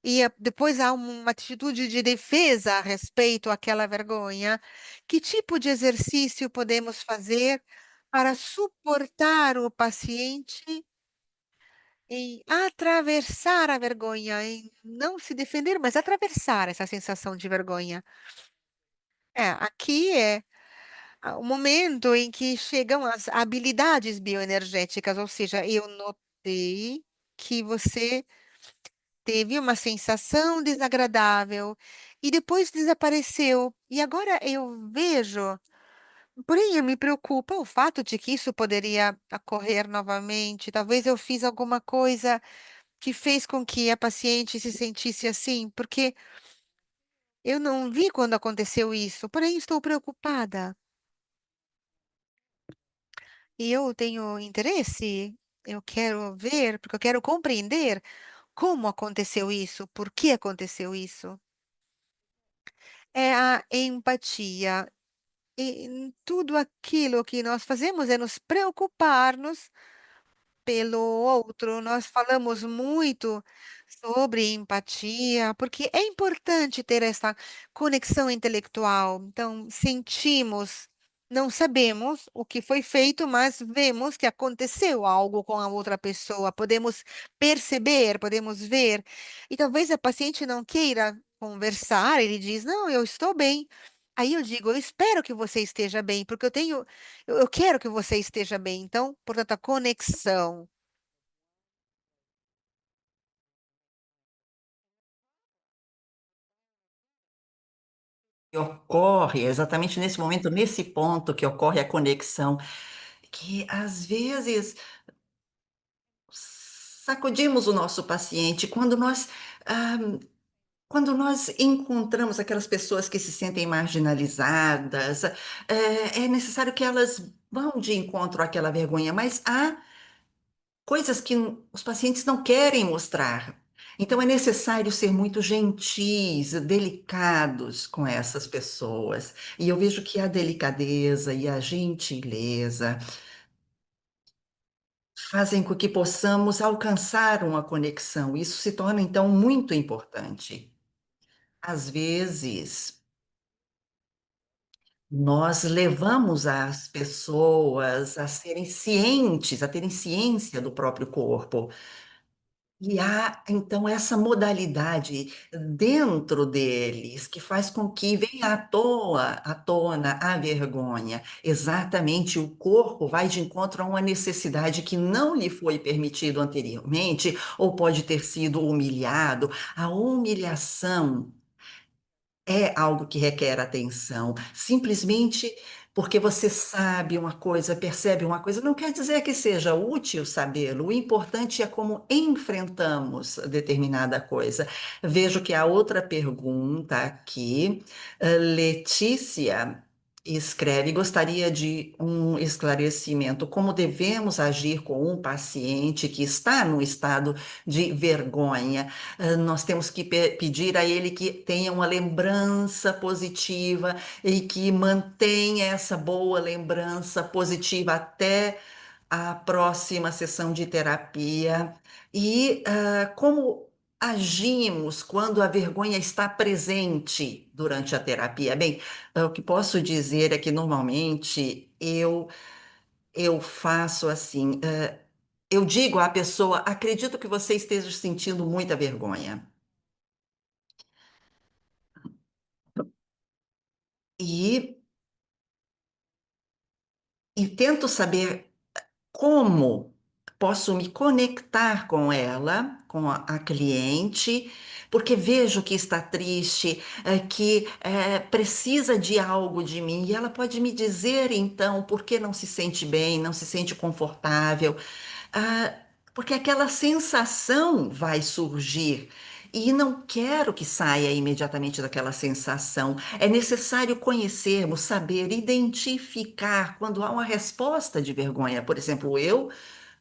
e depois há uma atitude de defesa a respeito àquela vergonha, que tipo de exercício podemos fazer para suportar o paciente em atravessar a vergonha, em não se defender, mas atravessar essa sensação de vergonha. É, aqui é o momento em que chegam as habilidades bioenergéticas, ou seja, eu notei que você teve uma sensação desagradável e depois desapareceu. E agora eu vejo, porém, me preocupa o fato de que isso poderia ocorrer novamente. Talvez eu fiz alguma coisa que fez com que a paciente se sentisse assim, porque eu não vi quando aconteceu isso, porém estou preocupada. E eu tenho interesse, eu quero ver, porque eu quero compreender como aconteceu isso, por que aconteceu isso. É a empatia. e tudo aquilo que nós fazemos é nos preocuparmos pelo outro. Nós falamos muito sobre empatia, porque é importante ter essa conexão intelectual. Então, sentimos, não sabemos o que foi feito, mas vemos que aconteceu algo com a outra pessoa. Podemos perceber, podemos ver. E talvez a paciente não queira conversar, ele diz: Não, eu estou bem. Aí eu digo, eu espero que você esteja bem, porque eu quero que você esteja bem. Então, portanto, a conexão. Que ocorre exatamente nesse momento, nesse ponto que ocorre a conexão, que às vezes sacudimos o nosso paciente ah, quando nós encontramos aquelas pessoas que se sentem marginalizadas, é necessário que elas vão de encontro àquela vergonha, mas há coisas que os pacientes não querem mostrar. Então é necessário ser muito gentis, delicados com essas pessoas. E eu vejo que a delicadeza e a gentileza fazem com que possamos alcançar uma conexão. Isso se torna, então, muito importante. Às vezes, nós levamos as pessoas a serem cientes, a terem ciência do próprio corpo. E há, então, essa modalidade dentro deles que faz com que venha à tona a vergonha. Exatamente, o corpo vai de encontro a uma necessidade que não lhe foi permitido anteriormente, ou pode ter sido humilhado. A humilhação é algo que requer atenção. Simplesmente porque você sabe uma coisa, percebe uma coisa, não quer dizer que seja útil sabê-lo. O importante é como enfrentamos determinada coisa. Vejo que a outra pergunta aqui, Letícia. Escreve, gostaria de um esclarecimento. Como devemos agir com um paciente que está no estado de vergonha? Nós temos que pedir a ele que tenha uma lembrança positiva e que mantenha essa boa lembrança positiva até a próxima sessão de terapia. E como agimos quando a vergonha está presente durante a terapia? Bem, o que posso dizer é que normalmente eu faço assim. Eu digo à pessoa, acredito que você esteja sentindo muita vergonha. E, e tento saber como posso me conectar com ela, com a cliente, porque vejo que está triste, que precisa de algo de mim, e ela pode me dizer então por que não se sente bem, não se sente confortável. Ah, porque aquela sensação vai surgir. E não quero que saia imediatamente daquela sensação. É necessário conhecermos, saber, identificar quando há uma resposta de vergonha. Por exemplo, eu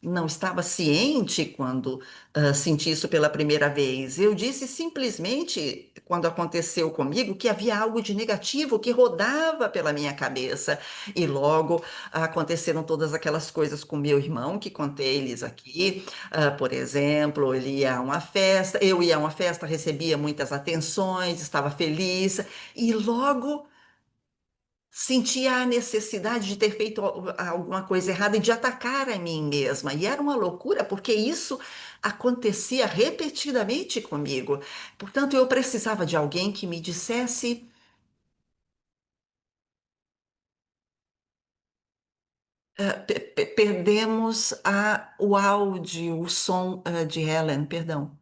não estava ciente quando senti isso pela primeira vez. Eu disse simplesmente, quando aconteceu comigo, que havia algo de negativo que rodava pela minha cabeça. E logo aconteceram todas aquelas coisas com meu irmão, que contei-lhes aqui. Por exemplo, ele ia a uma festa, eu ia a uma festa, recebia muitas atenções, estava feliz, e logo sentia a necessidade de ter feito alguma coisa errada e de atacar a mim mesma. E era uma loucura, porque isso acontecia repetidamente comigo. Portanto, eu precisava de alguém que me dissesse. Perdemos o áudio, o som, de Helen, perdão.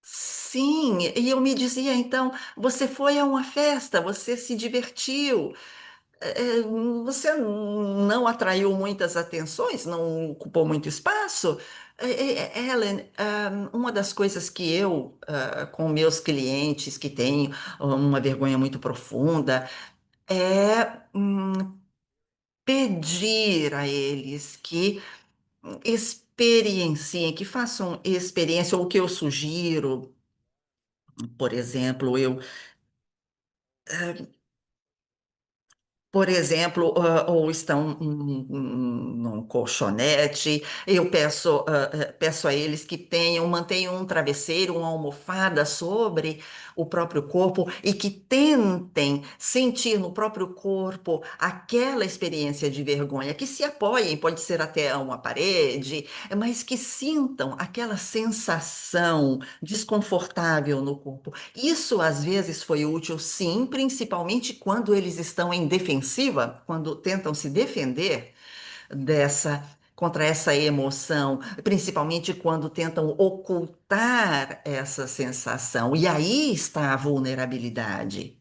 Sim, e eu me dizia então, você foi a uma festa, você se divertiu, você não atraiu muitas atenções, não ocupou muito espaço. Ellen, uma das coisas que eu, com meus clientes que têm uma vergonha muito profunda, é pedir a eles que experienciem, que façam experiência, ou o que eu sugiro, por exemplo, Por exemplo, ou estão num colchonete, eu peço a eles que mantenham um travesseiro, uma almofada sobre o próprio corpo e que tentem sentir no próprio corpo aquela experiência de vergonha, que se apoiem, pode ser até a uma parede, mas que sintam aquela sensação desconfortável no corpo. Isso às vezes foi útil, sim, principalmente quando eles estão em defensiva, quando tentam se defender dessa contra essa emoção, principalmente quando tentam ocultar essa sensação. E aí está a vulnerabilidade.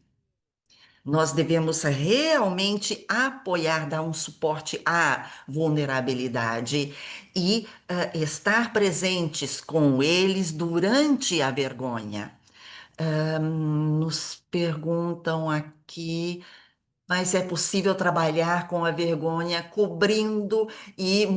Nós devemos realmente apoiar, dar um suporte à vulnerabilidade e estar presentes com eles durante a vergonha. Nos perguntam aqui, mas é possível trabalhar com a vergonha cobrindo e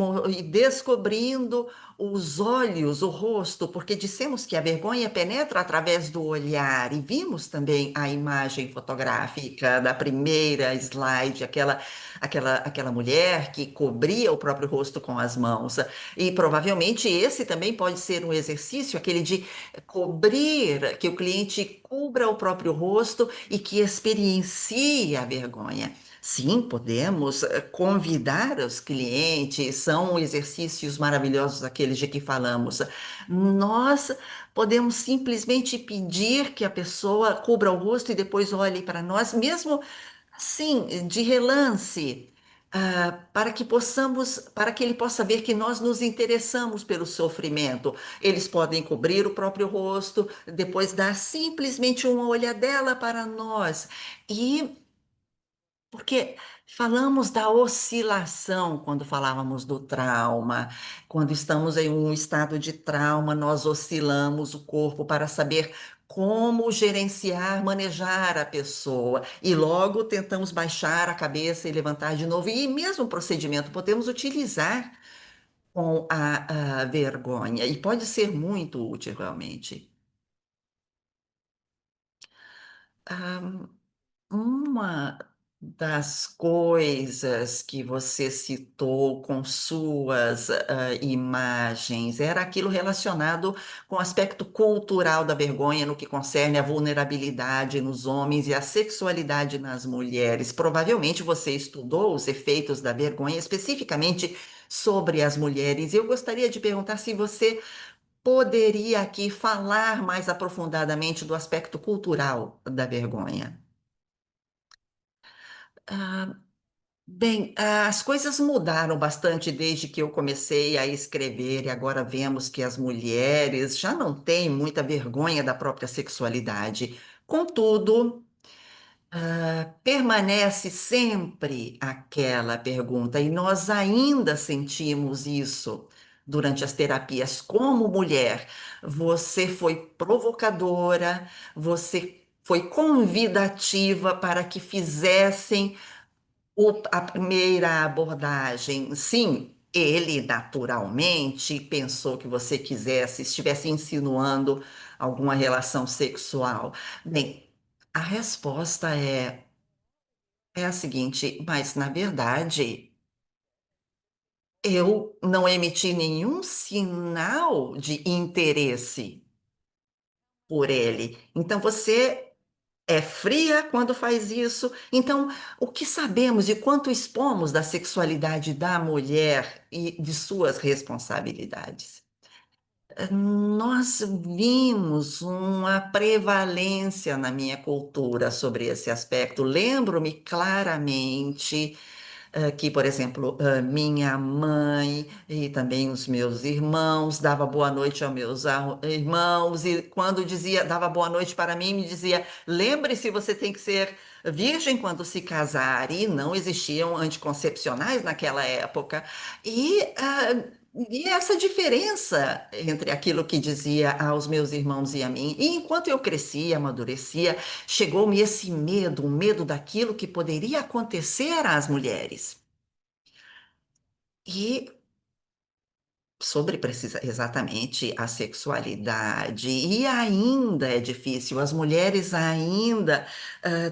descobrindo os olhos, o rosto, porque dissemos que a vergonha penetra através do olhar e vimos também a imagem fotográfica da primeira slide, aquela mulher que cobria o próprio rosto com as mãos. E provavelmente esse também pode ser um exercício, aquele de cobrir, que o cliente cubra o próprio rosto e que experiencie a vergonha. Sim, podemos convidar os clientes, são exercícios maravilhosos aqueles de que falamos. Nós podemos simplesmente pedir que a pessoa cubra o rosto e depois olhe para nós, mesmo assim, de relance, para que ele possa ver que nós nos interessamos pelo sofrimento. Eles podem cobrir o próprio rosto, depois dar simplesmente uma olhadela para nós. E porque falamos da oscilação quando falávamos do trauma. Quando estamos em um estado de trauma, nós oscilamos o corpo para saber como gerenciar, manejar a pessoa. E logo tentamos baixar a cabeça e levantar de novo. E mesmo o procedimento podemos utilizar com a vergonha. E pode ser muito útil, realmente. Uma das coisas que você citou com suas imagens era aquilo relacionado com o aspecto cultural da vergonha no que concerne a vulnerabilidade nos homens e a sexualidade nas mulheres. Provavelmente você estudou os efeitos da vergonha especificamente sobre as mulheres. Eu gostaria de perguntar se você poderia aqui falar mais aprofundadamente do aspecto cultural da vergonha. Ah, Bem, as coisas mudaram bastante desde que eu comecei a escrever, e agora vemos que as mulheres já não têm muita vergonha da própria sexualidade. Contudo, permanece sempre aquela pergunta, e nós ainda sentimos isso durante as terapias. Como mulher, você foi provocadora, você foi convidativa para que fizessem a primeira abordagem, sim, ele naturalmente pensou que você estivesse insinuando alguma relação sexual. Bem, a resposta é a seguinte, mas na verdade, eu não emiti nenhum sinal de interesse por ele. Então você é fria quando faz isso. Então, o que sabemos e quanto expomos da sexualidade da mulher e de suas responsabilidades? Nós vimos uma prevalência na minha cultura sobre esse aspecto. Lembro-me claramente que, por exemplo, minha mãe e também os meus irmãos dava boa noite aos meus irmãos e quando dava boa noite para mim, me dizia: lembre-se, você tem que ser virgem quando se casar. E não existiam anticoncepcionais naquela época. E essa diferença entre aquilo que dizia aos meus irmãos e a mim, e enquanto eu crescia, amadurecia, chegou-me esse medo, o medo daquilo que poderia acontecer às mulheres. E sobre exatamente a sexualidade. E ainda é difícil, as mulheres ainda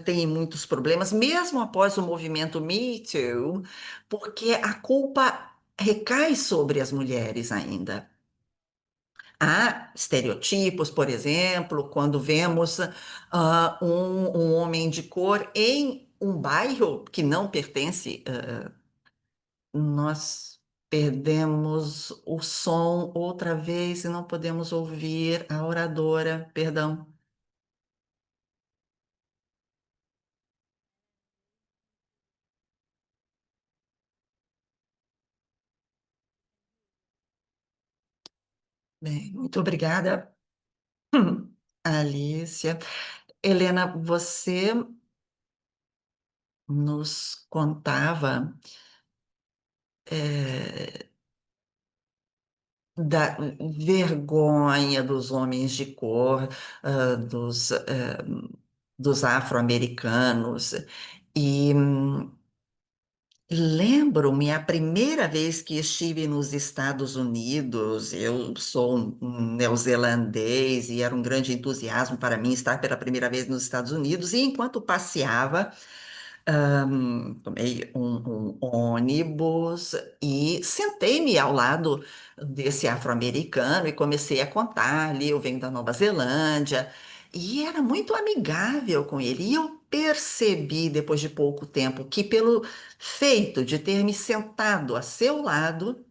têm muitos problemas, mesmo após o movimento Me Too, porque a culpa recai sobre as mulheres ainda. Há estereotipos, por exemplo, quando vemos um homem de cor em um bairro que não pertence, nós perdemos o som outra vez e não podemos ouvir a oradora, perdão. Bem, muito obrigada, Alicia. Helena, você nos contava eh, da vergonha dos homens de cor, dos afro-americanos. E lembro-me a primeira vez que estive nos Estados Unidos, eu sou um neozelandês e era um grande entusiasmo para mim estar pela primeira vez nos Estados Unidos, e enquanto passeava, tomei um ônibus e sentei-me ao lado desse afro-americano e comecei a contar ali, eu venho da Nova Zelândia, e era muito amigável com ele. E eu percebi, depois de pouco tempo, que pelo feito de ter me sentado a seu lado,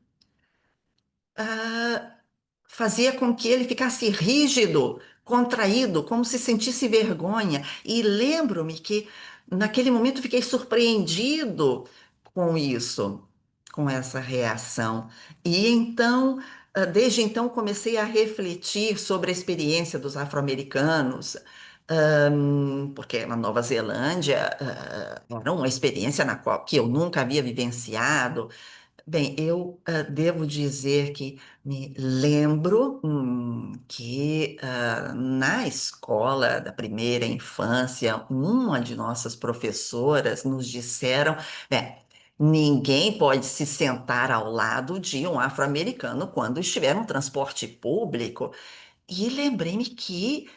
ah, fazia com que ele ficasse rígido, contraído, como se sentisse vergonha. E lembro-me que naquele momento fiquei surpreendido com isso, com essa reação. E então, desde então, comecei a refletir sobre a experiência dos afro-americanos. Porque na Nova Zelândia, era uma experiência na qual que eu nunca havia vivenciado. Bem, eu devo dizer que me lembro que na escola da primeira infância, uma de nossas professoras nos disseram, bem, ninguém pode se sentar ao lado de um afro-americano quando estiver no transporte público. E lembrei-me que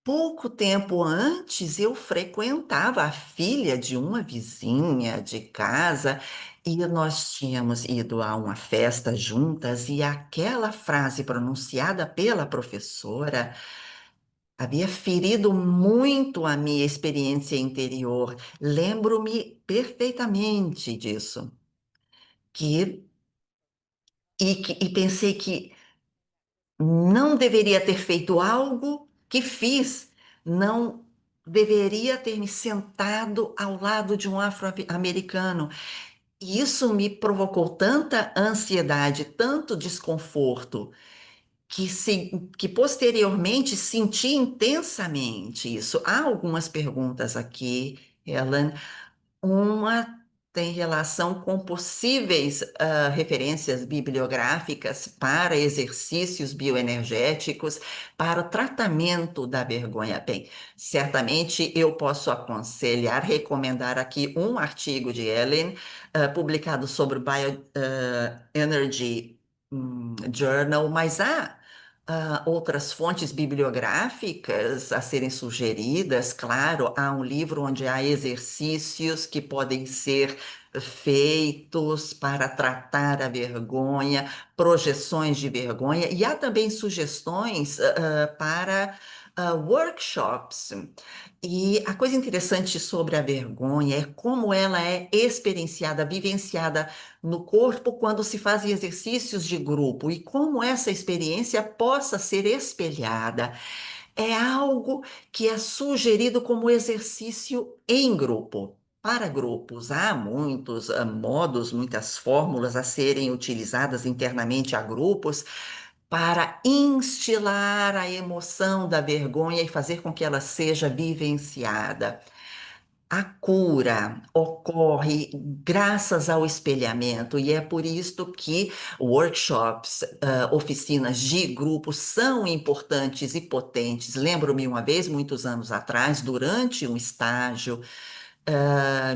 pouco tempo antes, eu frequentava a filha de uma vizinha de casa e nós tínhamos ido a uma festa juntas, e aquela frase pronunciada pela professora havia ferido muito a minha experiência interior. Lembro-me perfeitamente disso. Que, e pensei que não deveria ter feito algo que fiz, não deveria ter me sentado ao lado de um afro-americano. E isso me provocou tanta ansiedade, tanto desconforto, que posteriormente senti intensamente isso. Há algumas perguntas aqui, Ellen. Uma tem relação com possíveis referências bibliográficas para exercícios bioenergéticos, para o tratamento da vergonha. Bem, certamente eu posso aconselhar, recomendar aqui um artigo de Ellen, publicado sobre o Bioenergy Journal, mas há outras fontes bibliográficas a serem sugeridas. Claro, há um livro onde há exercícios que podem ser feitos para tratar a vergonha, projeções de vergonha, e há também sugestões para workshops. E a coisa interessante sobre a vergonha é como ela é experienciada, vivenciada no corpo quando se fazem exercícios de grupo, e como essa experiência possa ser espelhada. É algo que é sugerido como exercício em grupo. Para grupos, há muitos modos, muitas fórmulas a serem utilizadas internamente a grupos para instilar a emoção da vergonha e fazer com que ela seja vivenciada. A cura ocorre graças ao espelhamento, e é por isto que workshops, oficinas de grupo são importantes e potentes. Lembro-me uma vez, muitos anos atrás, durante um estágio,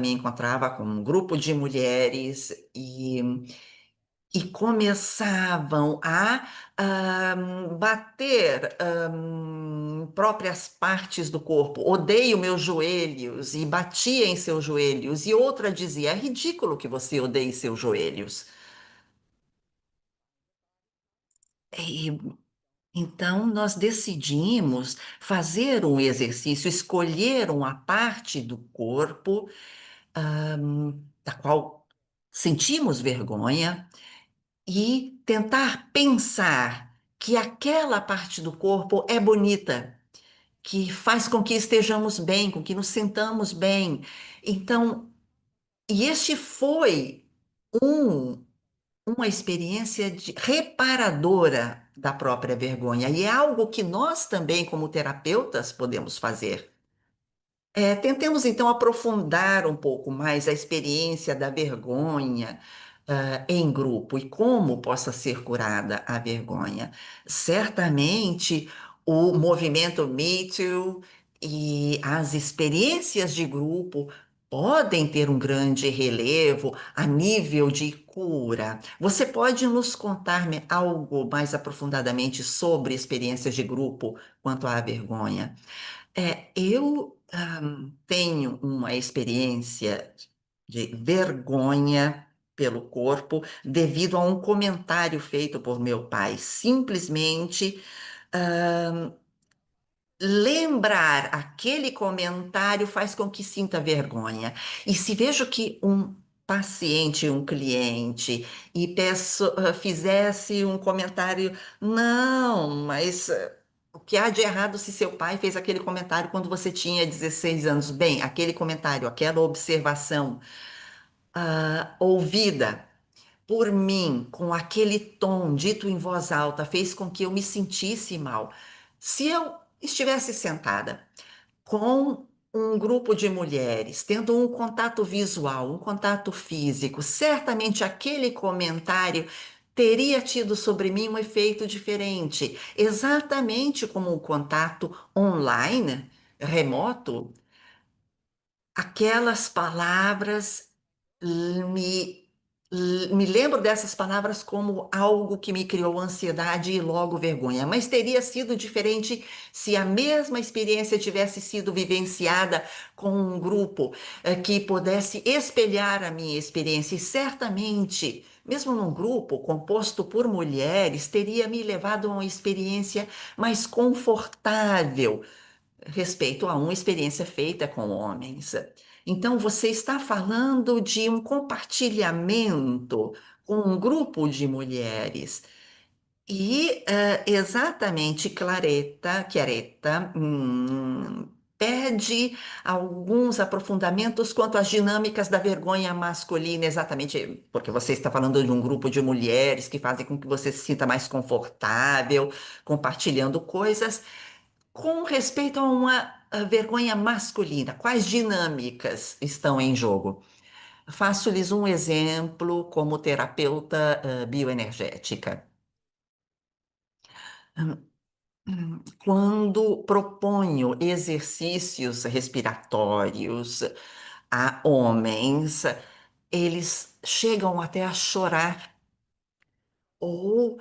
me encontrava com um grupo de mulheres e começavam a bater próprias partes do corpo. Odeio meus joelhos e batia em seus joelhos. E outra dizia: é ridículo que você odeie seus joelhos. E, então, nós decidimos fazer um exercício, escolher uma parte do corpo, da qual sentimos vergonha e tentar pensar que aquela parte do corpo é bonita, que faz com que estejamos bem, com que nos sentamos bem. Então, e este foi um, uma experiência reparadora da própria vergonha, e é algo que nós também, como terapeutas, podemos fazer. Tentemos então aprofundar um pouco mais a experiência da vergonha, em grupo e como possa ser curada a vergonha. Certamente, o movimento Me Too e as experiências de grupo podem ter um grande relevo a nível de cura. Você pode nos contar algo mais aprofundadamente sobre experiências de grupo quanto à vergonha? Eu tenho uma experiência de vergonha pelo corpo devido a um comentário feito por meu pai. Simplesmente lembrar aquele comentário faz com que sinta vergonha. E se vejo que um paciente, um cliente, e fizesse um comentário, não, mas o que há de errado se seu pai fez aquele comentário quando você tinha 16 anos? Bem, aquele comentário, aquela observação, ouvida por mim, com aquele tom dito em voz alta, fez com que eu me sentisse mal. Se eu estivesse sentada com um grupo de mulheres, tendo um contato visual, um contato físico, certamente aquele comentário teria tido sobre mim um efeito diferente, exatamente como o contato online, remoto. Aquelas palavras me, me lembro dessas palavras como algo que me criou ansiedade e logo vergonha, mas teria sido diferente se a mesma experiência tivesse sido vivenciada com um grupo que pudesse espelhar a minha experiência, e certamente, mesmo num grupo composto por mulheres, teria me levado a uma experiência mais confortável respeito a uma experiência feita com homens. Então, você está falando de um compartilhamento com um grupo de mulheres. E exatamente Chiaretta pede alguns aprofundamentos quanto às dinâmicas da vergonha masculina, exatamente porque você está falando de um grupo de mulheres que fazem com que você se sinta mais confortável, compartilhando coisas. Com respeito a uma vergonha masculina, quais dinâmicas estão em jogo? Faço-lhes um exemplo como terapeuta bioenergética. Quando proponho exercícios respiratórios a homens, eles chegam até a chorar ou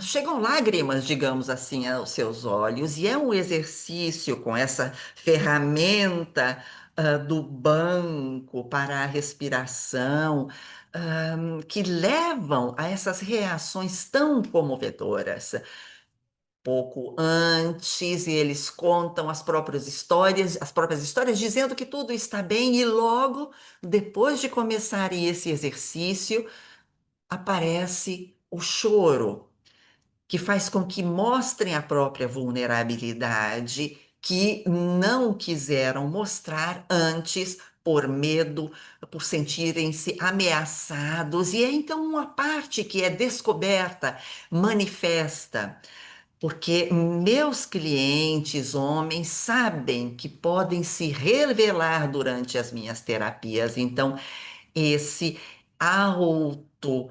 chegam lágrimas, digamos assim, aos seus olhos, e é um exercício com essa ferramenta do banco para a respiração, que levam a essas reações tão comovedoras. Pouco antes, e eles contam as próprias histórias, dizendo que tudo está bem, e logo depois de começarem esse exercício, aparece o choro, que faz com que mostrem a própria vulnerabilidade que não quiseram mostrar antes por medo, por sentirem-se ameaçados. E é então uma parte que é descoberta, manifesta, porque meus clientes, homens, sabem que podem se revelar durante as minhas terapias. Então, esse auto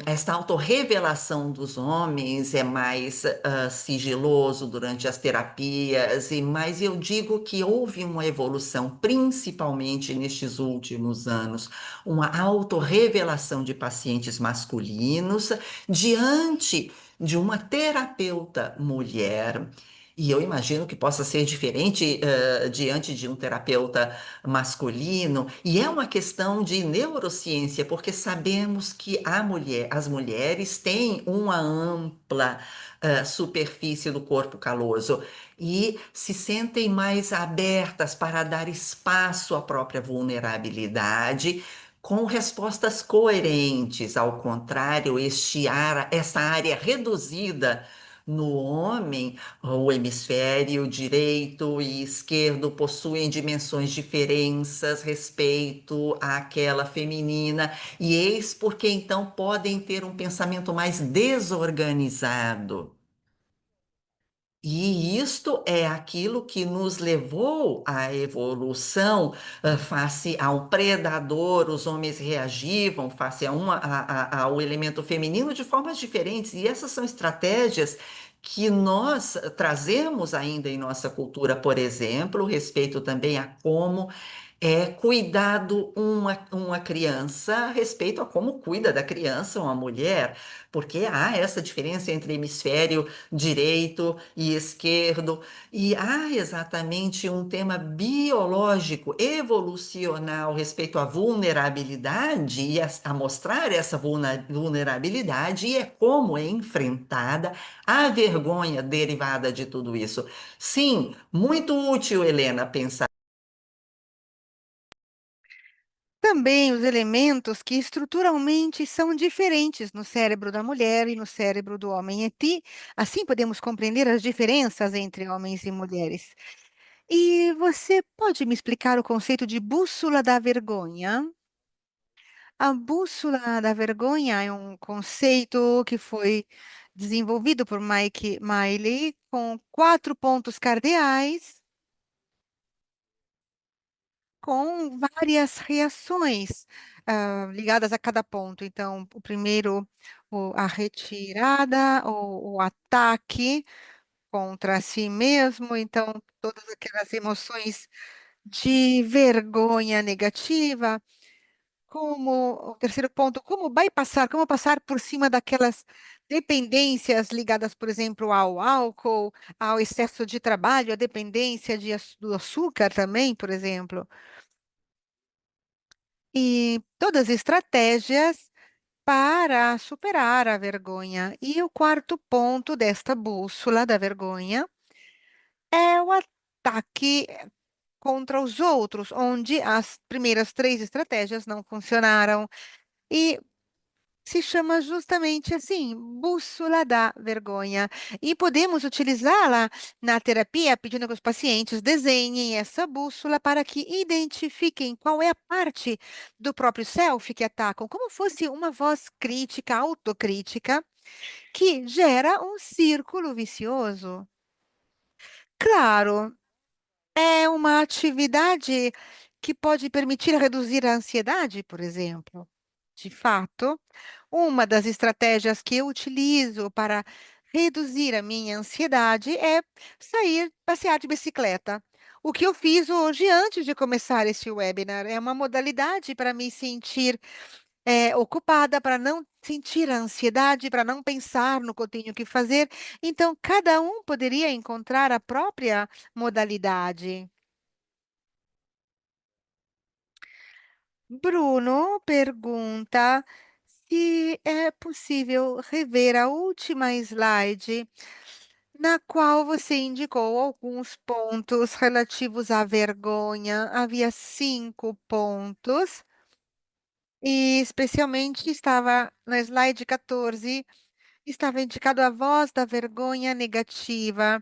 Esta autorrevelação dos homens é mais sigiloso durante as terapias, mas eu digo que houve uma evolução, principalmente nestes últimos anos, uma autorrevelação de pacientes masculinos diante de uma terapeuta mulher. E eu imagino que possa ser diferente, diante de um terapeuta masculino, e é uma questão de neurociência, porque sabemos que as mulheres têm uma ampla superfície do corpo caloso e se sentem mais abertas para dar espaço à própria vulnerabilidade. Com respostas coerentes, ao contrário, esta área reduzida no homem, o hemisfério direito e esquerdo possuem dimensões diferentes respeito àquela feminina, e eis porque então podem ter um pensamento mais desorganizado. E isto é aquilo que nos levou à evolução, face ao predador, os homens reagivam face ao elemento feminino de formas diferentes, e essas são estratégias que nós trazemos ainda em nossa cultura, por exemplo, respeito também a como é cuidado uma criança, respeito a como cuida da criança uma mulher, porque há essa diferença entre hemisfério direito e esquerdo, e há exatamente um tema biológico, evolucional, respeito à vulnerabilidade e a mostrar essa vulnerabilidade, e é como é enfrentada a vergonha derivada de tudo isso. Sim, muito útil, Helena, pensar. Também os elementos que estruturalmente são diferentes no cérebro da mulher e no cérebro do homem. Assim podemos compreender as diferenças entre homens e mulheres. E você pode me explicar o conceito de bússola da vergonha? A bússola da vergonha é um conceito que foi desenvolvido por Mike Miley com 4 pontos cardeais com várias reações, ligadas a cada ponto. Então, o primeiro, a retirada, o ataque contra si mesmo, então todas aquelas emoções de vergonha negativa, como o terceiro ponto, como passar por cima daquelas dependências ligadas, por exemplo, ao álcool, ao excesso de trabalho, à dependência do açúcar também, por exemplo. E todas as estratégias para superar a vergonha. E o quarto ponto desta bússola da vergonha é o ataque contra os outros, onde as primeiras 3 estratégias não funcionaram. E se chama justamente assim, bússola da vergonha. E podemos utilizá-la na terapia, pedindo que os pacientes desenhem essa bússola para que identifiquem qual é a parte do próprio self que atacam, como fosse uma voz crítica, autocrítica, que gera um círculo vicioso. Claro, é uma atividade que pode permitir reduzir a ansiedade, por exemplo. De fato, uma das estratégias que eu utilizo para reduzir a minha ansiedade é sair passear de bicicleta. O que eu fiz hoje antes de começar este webinar é uma modalidade para me sentir ocupada, para não sentir a ansiedade, para não pensar no que eu tenho que fazer. Então, cada um poderia encontrar a própria modalidade. Bruno pergunta se é possível rever a última slide, na qual você indicou alguns pontos relativos à vergonha. Havia 5 pontos, e especialmente estava na slide 14, estava indicado a voz da vergonha negativa,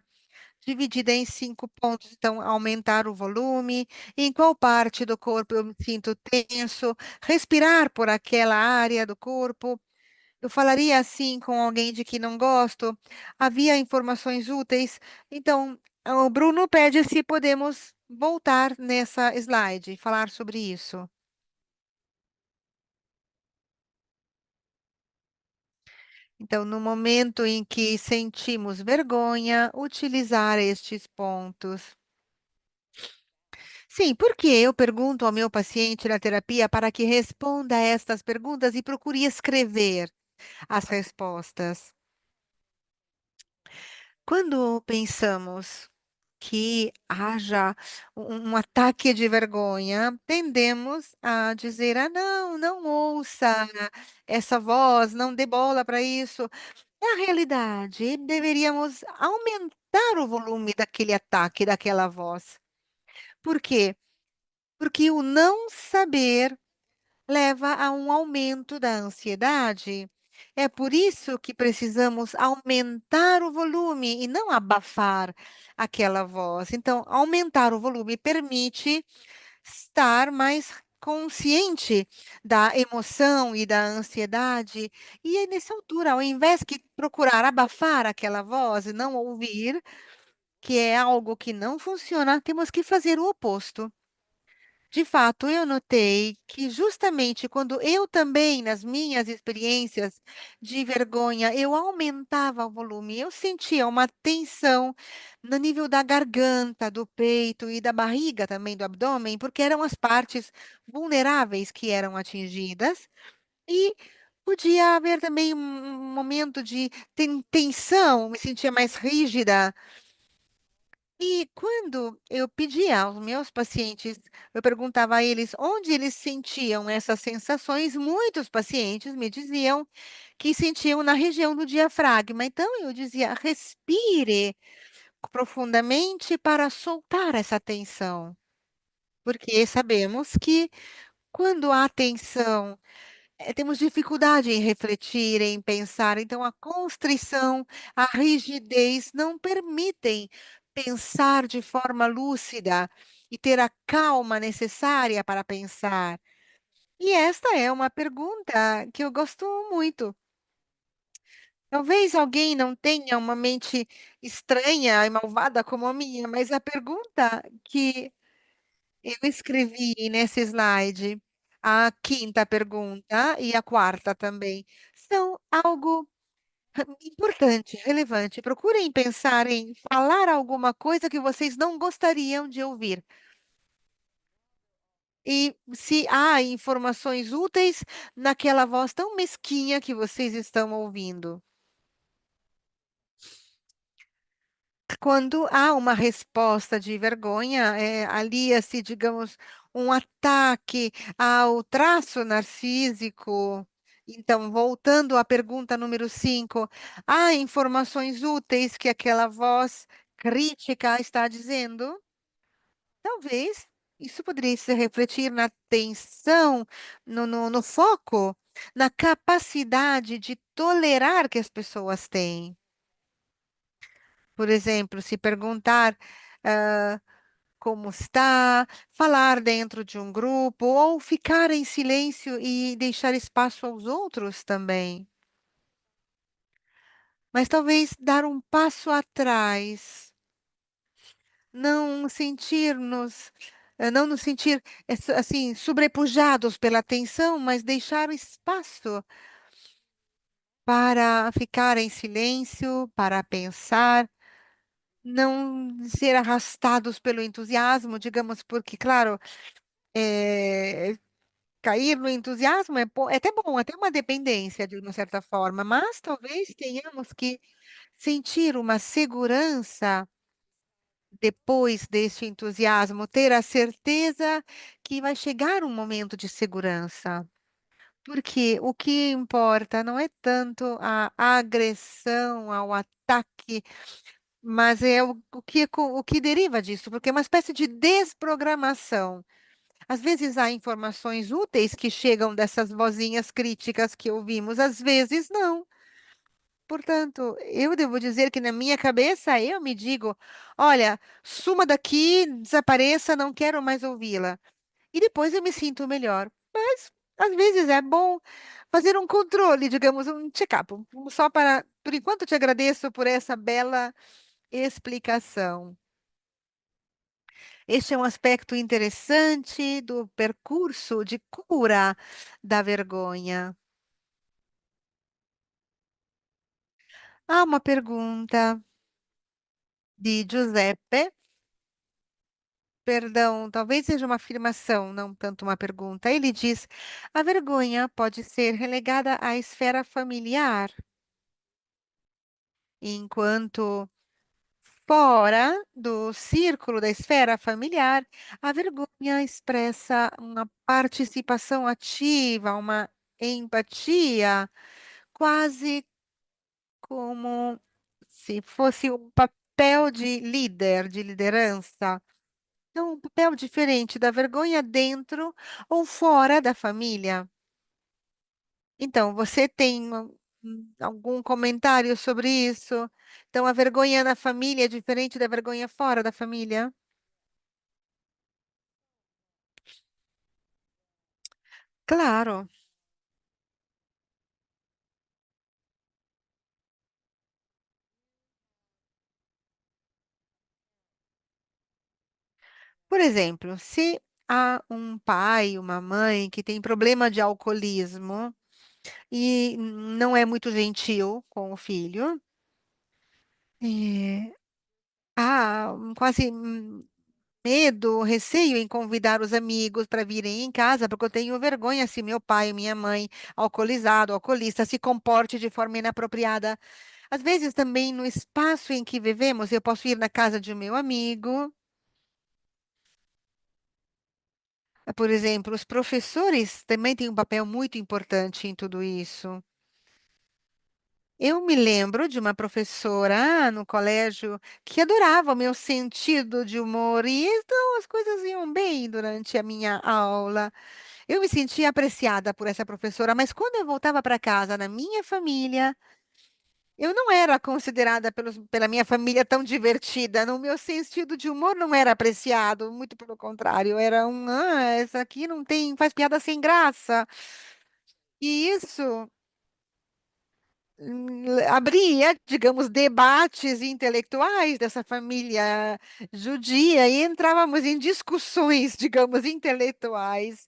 dividida em 5 pontos. Então, aumentar o volume, em qual parte do corpo eu me sinto tenso, respirar por aquela área do corpo. Eu falaria assim com alguém de que não gosto. Havia informações úteis. Então, o Bruno pede se podemos voltar nessa slide e falar sobre isso. Então, no momento em que sentimos vergonha, utilizar estes pontos. Sim, porque eu pergunto ao meu paciente na terapia para que responda a estas perguntas e procure escrever as respostas. Quando pensamos que haja um ataque de vergonha, tendemos a dizer: ah, não, não ouça essa voz, não dê bola para isso. Na realidade, deveríamos aumentar o volume daquele ataque, daquela voz. Por quê? Porque o não saber leva a um aumento da ansiedade. É por isso que precisamos aumentar o volume e não abafar aquela voz. Então, aumentar o volume permite estar mais consciente da emoção e da ansiedade. E aí, nessa altura, ao invés de procurar abafar aquela voz e não ouvir, que é algo que não funciona, temos que fazer o oposto. De fato, eu notei que justamente quando eu também, nas minhas experiências de vergonha, eu aumentava o volume, eu sentia uma tensão no nível da garganta, do peito e da barriga também, do abdômen, porque eram as partes vulneráveis que eram atingidas. E podia haver também um momento de tensão, me sentia mais rígida. E quando eu pedia aos meus pacientes, eu perguntava a eles onde eles sentiam essas sensações, muitos pacientes me diziam que sentiam na região do diafragma. Então eu dizia: respire profundamente para soltar essa tensão, porque sabemos que quando há tensão temos dificuldade em refletir, em pensar, então a constrição, a rigidez não permitem pensar de forma lúcida e ter a calma necessária para pensar. E esta é uma pergunta que eu gosto muito. Talvez alguém não tenha uma mente estranha e malvada como a minha, mas a pergunta que eu escrevi nesse slide, a quinta pergunta e a quarta também, são algo importante, relevante. Procurem pensar em falar alguma coisa que vocês não gostariam de ouvir. E se há informações úteis naquela voz tão mesquinha que vocês estão ouvindo. Quando há uma resposta de vergonha, alia-se, digamos, um ataque ao traço narcísico. Então, voltando à pergunta número 5, há informações úteis que aquela voz crítica está dizendo? Talvez isso poderia se refletir na tensão, no foco, na capacidade de tolerar que as pessoas têm. Por exemplo, se perguntar, como está, falar dentro de um grupo ou ficar em silêncio e deixar espaço aos outros também. Mas talvez dar um passo atrás, não sentir-nos, não nos sentir, assim, sobrepujados pela tensão, mas deixar espaço para ficar em silêncio, para pensar. Não ser arrastados pelo entusiasmo, digamos, porque, claro, cair no entusiasmo é até bom, até uma dependência de uma certa forma, mas talvez tenhamos que sentir uma segurança depois deste entusiasmo, ter a certeza que vai chegar um momento de segurança. Porque o que importa não é tanto a agressão, ao ataque, mas é o que deriva disso, porque é uma espécie de desprogramação. Às vezes há informações úteis que chegam dessas vozinhas críticas que ouvimos, às vezes não. Portanto, eu devo dizer que na minha cabeça eu me digo: olha, suma daqui, desapareça, não quero mais ouvi-la. E depois eu me sinto melhor. Mas às vezes é bom fazer um controle, digamos, um check-up, só para. Por enquanto, te agradeço por essa bela explicação. Este é um aspecto interessante do percurso de cura da vergonha. Há uma pergunta de Giuseppe. Perdão, talvez seja uma afirmação, não tanto uma pergunta. Ele diz: a vergonha pode ser relegada à esfera familiar, enquanto fora do círculo da esfera familiar, a vergonha expressa uma participação ativa, uma empatia, quase como se fosse um papel de líder, de liderança. Então, um papel diferente da vergonha dentro ou fora da família. Então, você tem algum comentário sobre isso? Então, a vergonha na família é diferente da vergonha fora da família? Claro. Por exemplo, se há um pai, uma mãe que tem problema de alcoolismo e não é muito gentil com o filho, eh, há quase medo, receio em convidar os amigos para virem em casa, porque eu tenho vergonha se meu pai, minha mãe, alcoolizado, alcoolista, se comporte de forma inapropriada. Às vezes, também no espaço em que vivemos, eu posso ir na casa de um meu amigo. Por exemplo, os professores também têm um papel muito importante em tudo isso. Eu me lembro de uma professora no colégio que adorava o meu sentido de humor, e então as coisas iam bem durante a minha aula. Eu me sentia apreciada por essa professora, mas quando eu voltava para casa, na minha família, eu não era considerada pela minha família tão divertida. No meu sentido de humor não era apreciado, muito pelo contrário, era essa aqui não tem, faz piada sem graça. E isso abria, digamos, debates intelectuais dessa família judia e entrávamos em discussões, digamos, intelectuais.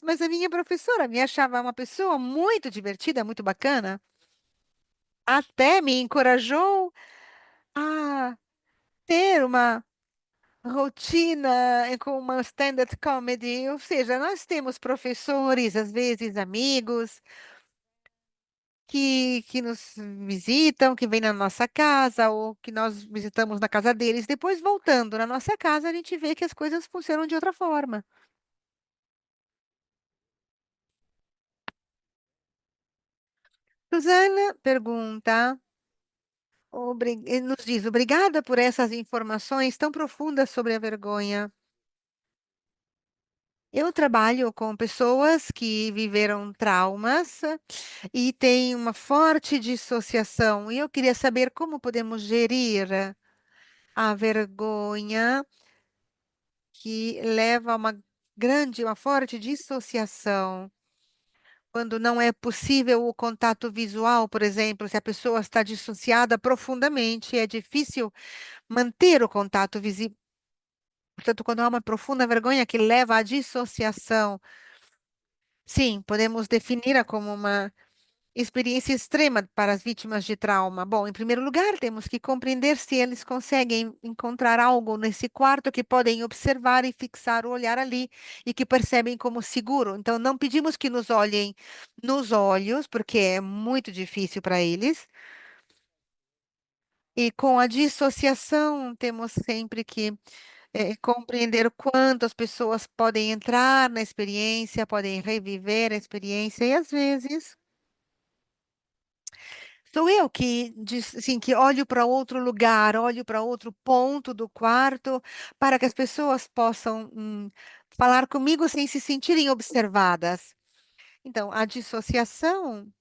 Mas a minha professora me achava uma pessoa muito divertida, muito bacana, até me encorajou a ter uma rotina com uma stand-up comedy, ou seja, nós temos professores, às vezes amigos, que nos visitam, que vêm na nossa casa, ou que nós visitamos na casa deles. Depois, voltando na nossa casa, a gente vê que as coisas funcionam de outra forma. Suzana pergunta, nos diz, obrigada por essas informações tão profundas sobre a vergonha. Eu trabalho com pessoas que viveram traumas e têm uma forte dissociação, e eu queria saber como podemos gerir a vergonha que leva a uma forte dissociação. Quando não é possível o contato visual, por exemplo, se a pessoa está dissociada profundamente, é difícil manter o contato visível. Portanto, quando há uma profunda vergonha que leva à dissociação, sim, podemos definir-a como uma experiência extrema para as vítimas de trauma. Bom, em primeiro lugar, temos que compreender se eles conseguem encontrar algo nesse quarto que podem observar e fixar o olhar ali e que percebem como seguro. Então, não pedimos que nos olhem nos olhos, porque é muito difícil para eles. E com a dissociação, temos sempre que compreender o quanto as pessoas podem entrar na experiência, podem reviver a experiência, e às vezes sou eu que assim, que olho para outro lugar, olho para outro ponto do quarto, para que as pessoas possam falar comigo sem se sentirem observadas. Então, a dissociação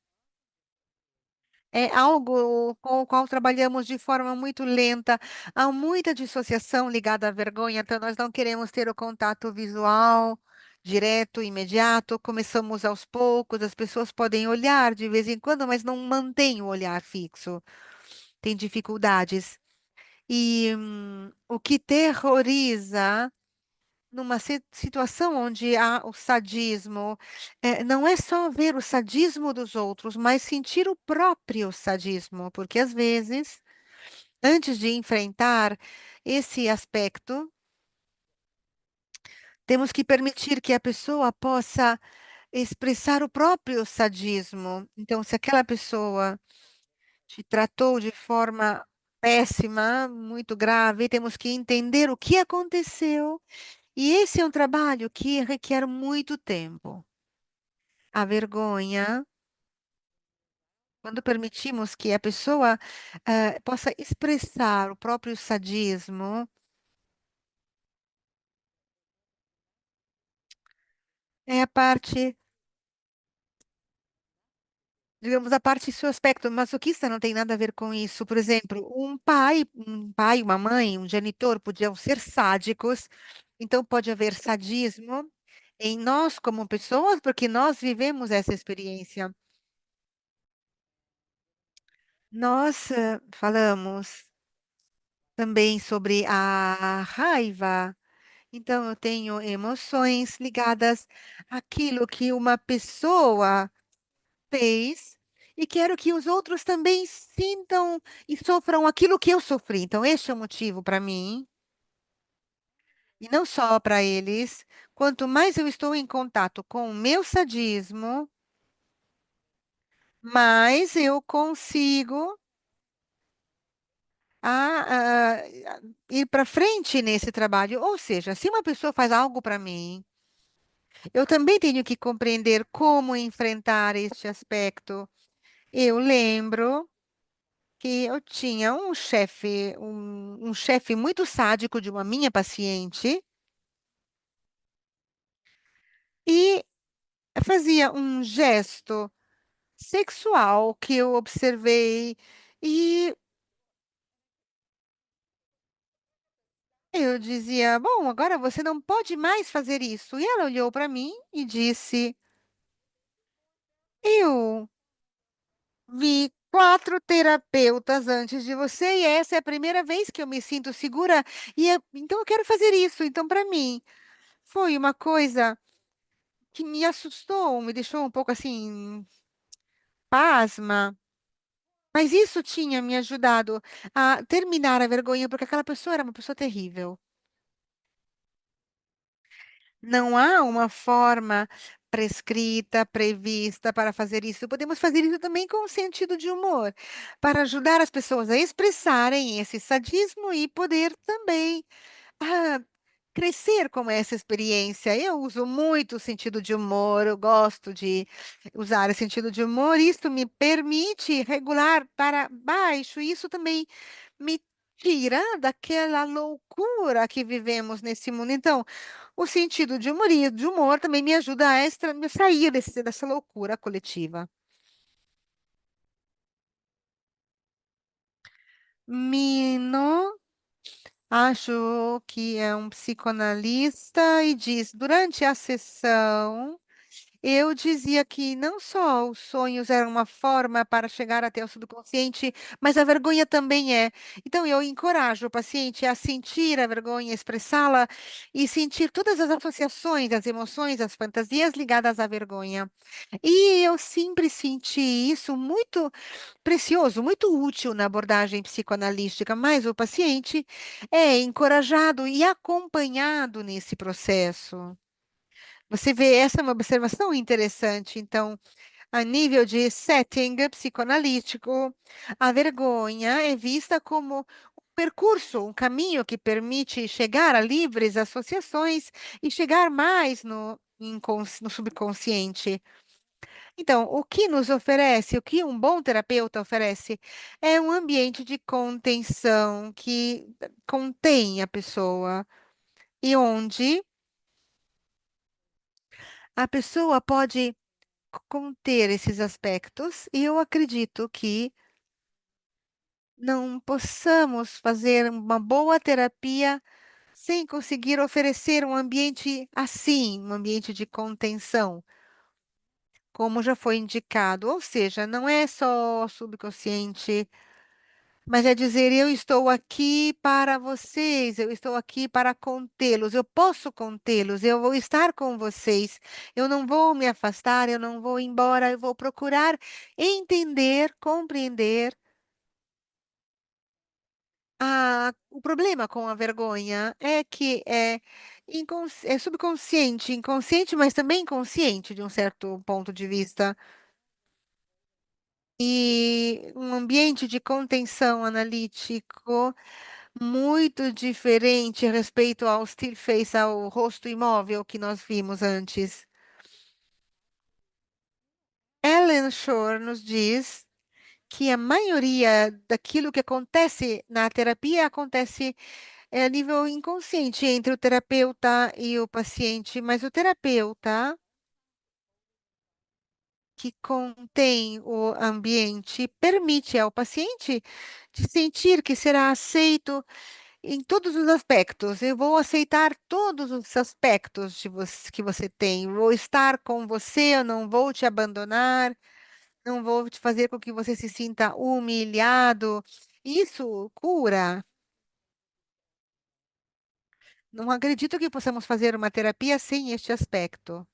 é algo com o qual trabalhamos de forma muito lenta. Há muita dissociação ligada à vergonha, então nós não queremos ter o contato visual direto, imediato. Começamos aos poucos, as pessoas podem olhar de vez em quando, mas não mantêm o olhar fixo. Tem dificuldades. E o que terroriza numa situação onde há o sadismo, não é só ver o sadismo dos outros, mas sentir o próprio sadismo, porque às vezes, antes de enfrentar esse aspecto, temos que permitir que a pessoa possa expressar o próprio sadismo. Então, se aquela pessoa te tratou de forma péssima, muito grave, temos que entender o que aconteceu. E esse é um trabalho que requer muito tempo. A vergonha, quando permitimos que a pessoa, possa expressar o próprio sadismo, é a parte, digamos, a parte seu aspecto masoquista não tem nada a ver com isso. Por exemplo, um pai, uma mãe, um genitor podiam ser sádicos, então pode haver sadismo em nós como pessoas, porque nós vivemos essa experiência. Nós, falamos também sobre a raiva. Então, eu tenho emoções ligadas àquilo que uma pessoa fez e quero que os outros também sintam e sofram aquilo que eu sofri. Então, este é o motivo para mim, e não só para eles. Quanto mais eu estou em contato com o meu sadismo, mais eu consigo ir para frente nesse trabalho. Ou seja, se uma pessoa faz algo para mim, eu também tenho que compreender como enfrentar este aspecto. Eu lembro que eu tinha um chefe muito sádico de uma minha paciente e fazia um gesto sexual que eu observei e eu dizia: "Bom, agora você não pode mais fazer isso". E ela olhou para mim e disse: "Eu vi 4 terapeutas antes de você e essa é a primeira vez que eu me sinto segura então eu quero fazer isso". Então para mim, foi uma coisa que me assustou, me deixou um pouco assim, pasma, mas isso tinha me ajudado a terminar a vergonha, porque aquela pessoa era uma pessoa terrível. Não há uma forma prescrita, prevista para fazer isso. Podemos fazer isso também com o sentido de humor, para ajudar as pessoas a expressarem esse sadismo e poder também, ah, crescer com essa experiência. Eu uso muito o sentido de humor, eu gosto de usar o sentido de humor, isso me permite regular para baixo, isso também me tira daquela loucura que vivemos nesse mundo. Então, o sentido de humor também me ajuda me sair dessa loucura coletiva. Mino, acho que é um psicanalista e diz: durante a sessão, eu dizia que não só os sonhos eram uma forma para chegar até o subconsciente, mas a vergonha também é. Então, eu encorajo o paciente a sentir a vergonha, expressá-la e sentir todas as associações, as emoções, as fantasias ligadas à vergonha. E eu sempre senti isso muito precioso, muito útil na abordagem psicoanalítica, mas o paciente é encorajado e acompanhado nesse processo. Você vê, essa é uma observação interessante. Então, a nível de setting psicoanalítico, a vergonha é vista como um percurso, um caminho que permite chegar a livres associações e chegar mais no subconsciente. Então, o que nos oferece, o que um bom terapeuta oferece, é um ambiente de contenção que contém a pessoa e onde a pessoa pode conter esses aspectos, e eu acredito que não possamos fazer uma boa terapia sem conseguir oferecer um ambiente assim, um ambiente de contenção, como já foi indicado. Ou seja, não é só subconsciente, Mas é dizer, eu estou aqui para vocês, eu estou aqui para contê-los, eu posso contê-los, eu vou estar com vocês, eu não vou me afastar, eu não vou embora, eu vou procurar entender, compreender. O problema com a vergonha é que é subconsciente, inconsciente, mas também consciente de um certo ponto de vista. E um ambiente de contenção analítico muito diferente a respeito ao still face, ao rosto imóvel que nós vimos antes. Ellen Shore nos diz que a maioria daquilo que acontece na terapia acontece a nível inconsciente entre o terapeuta e o paciente, mas o terapeuta que contém o ambiente permite ao paciente de sentir que será aceito em todos os aspectos. Eu vou aceitar todos os aspectos que você tem. Vou estar com você, eu não vou te abandonar, não vou te fazer com que você se sinta humilhado. Isso cura. Não acredito que possamos fazer uma terapia sem este aspecto.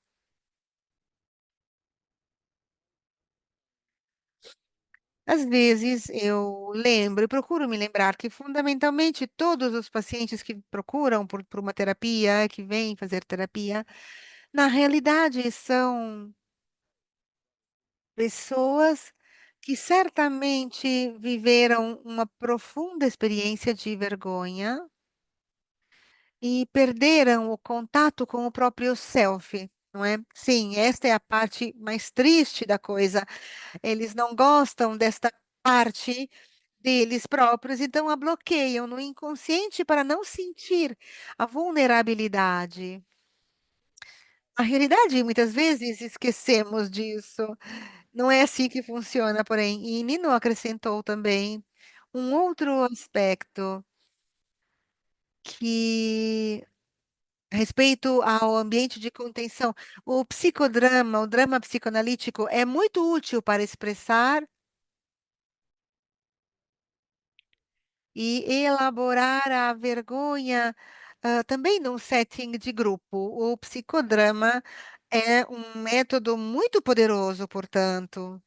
Às vezes eu lembro, e procuro me lembrar que fundamentalmente todos os pacientes que procuram por uma terapia, que vêm fazer terapia, na realidade são pessoas que certamente viveram uma profunda experiência de vergonha e perderam o contato com o próprio self, não é? Sim, esta é a parte mais triste da coisa. Eles não gostam desta parte deles próprios, então a bloqueiam no inconsciente para não sentir a vulnerabilidade. A realidade, muitas vezes, esquecemos disso. Não é assim que funciona, porém. E Nino acrescentou também um outro aspecto que, a respeito ao ambiente de contenção, o psicodrama, o drama psicoanalítico é muito útil para expressar e elaborar a vergonha, também num setting de grupo. O psicodrama é um método muito poderoso, portanto,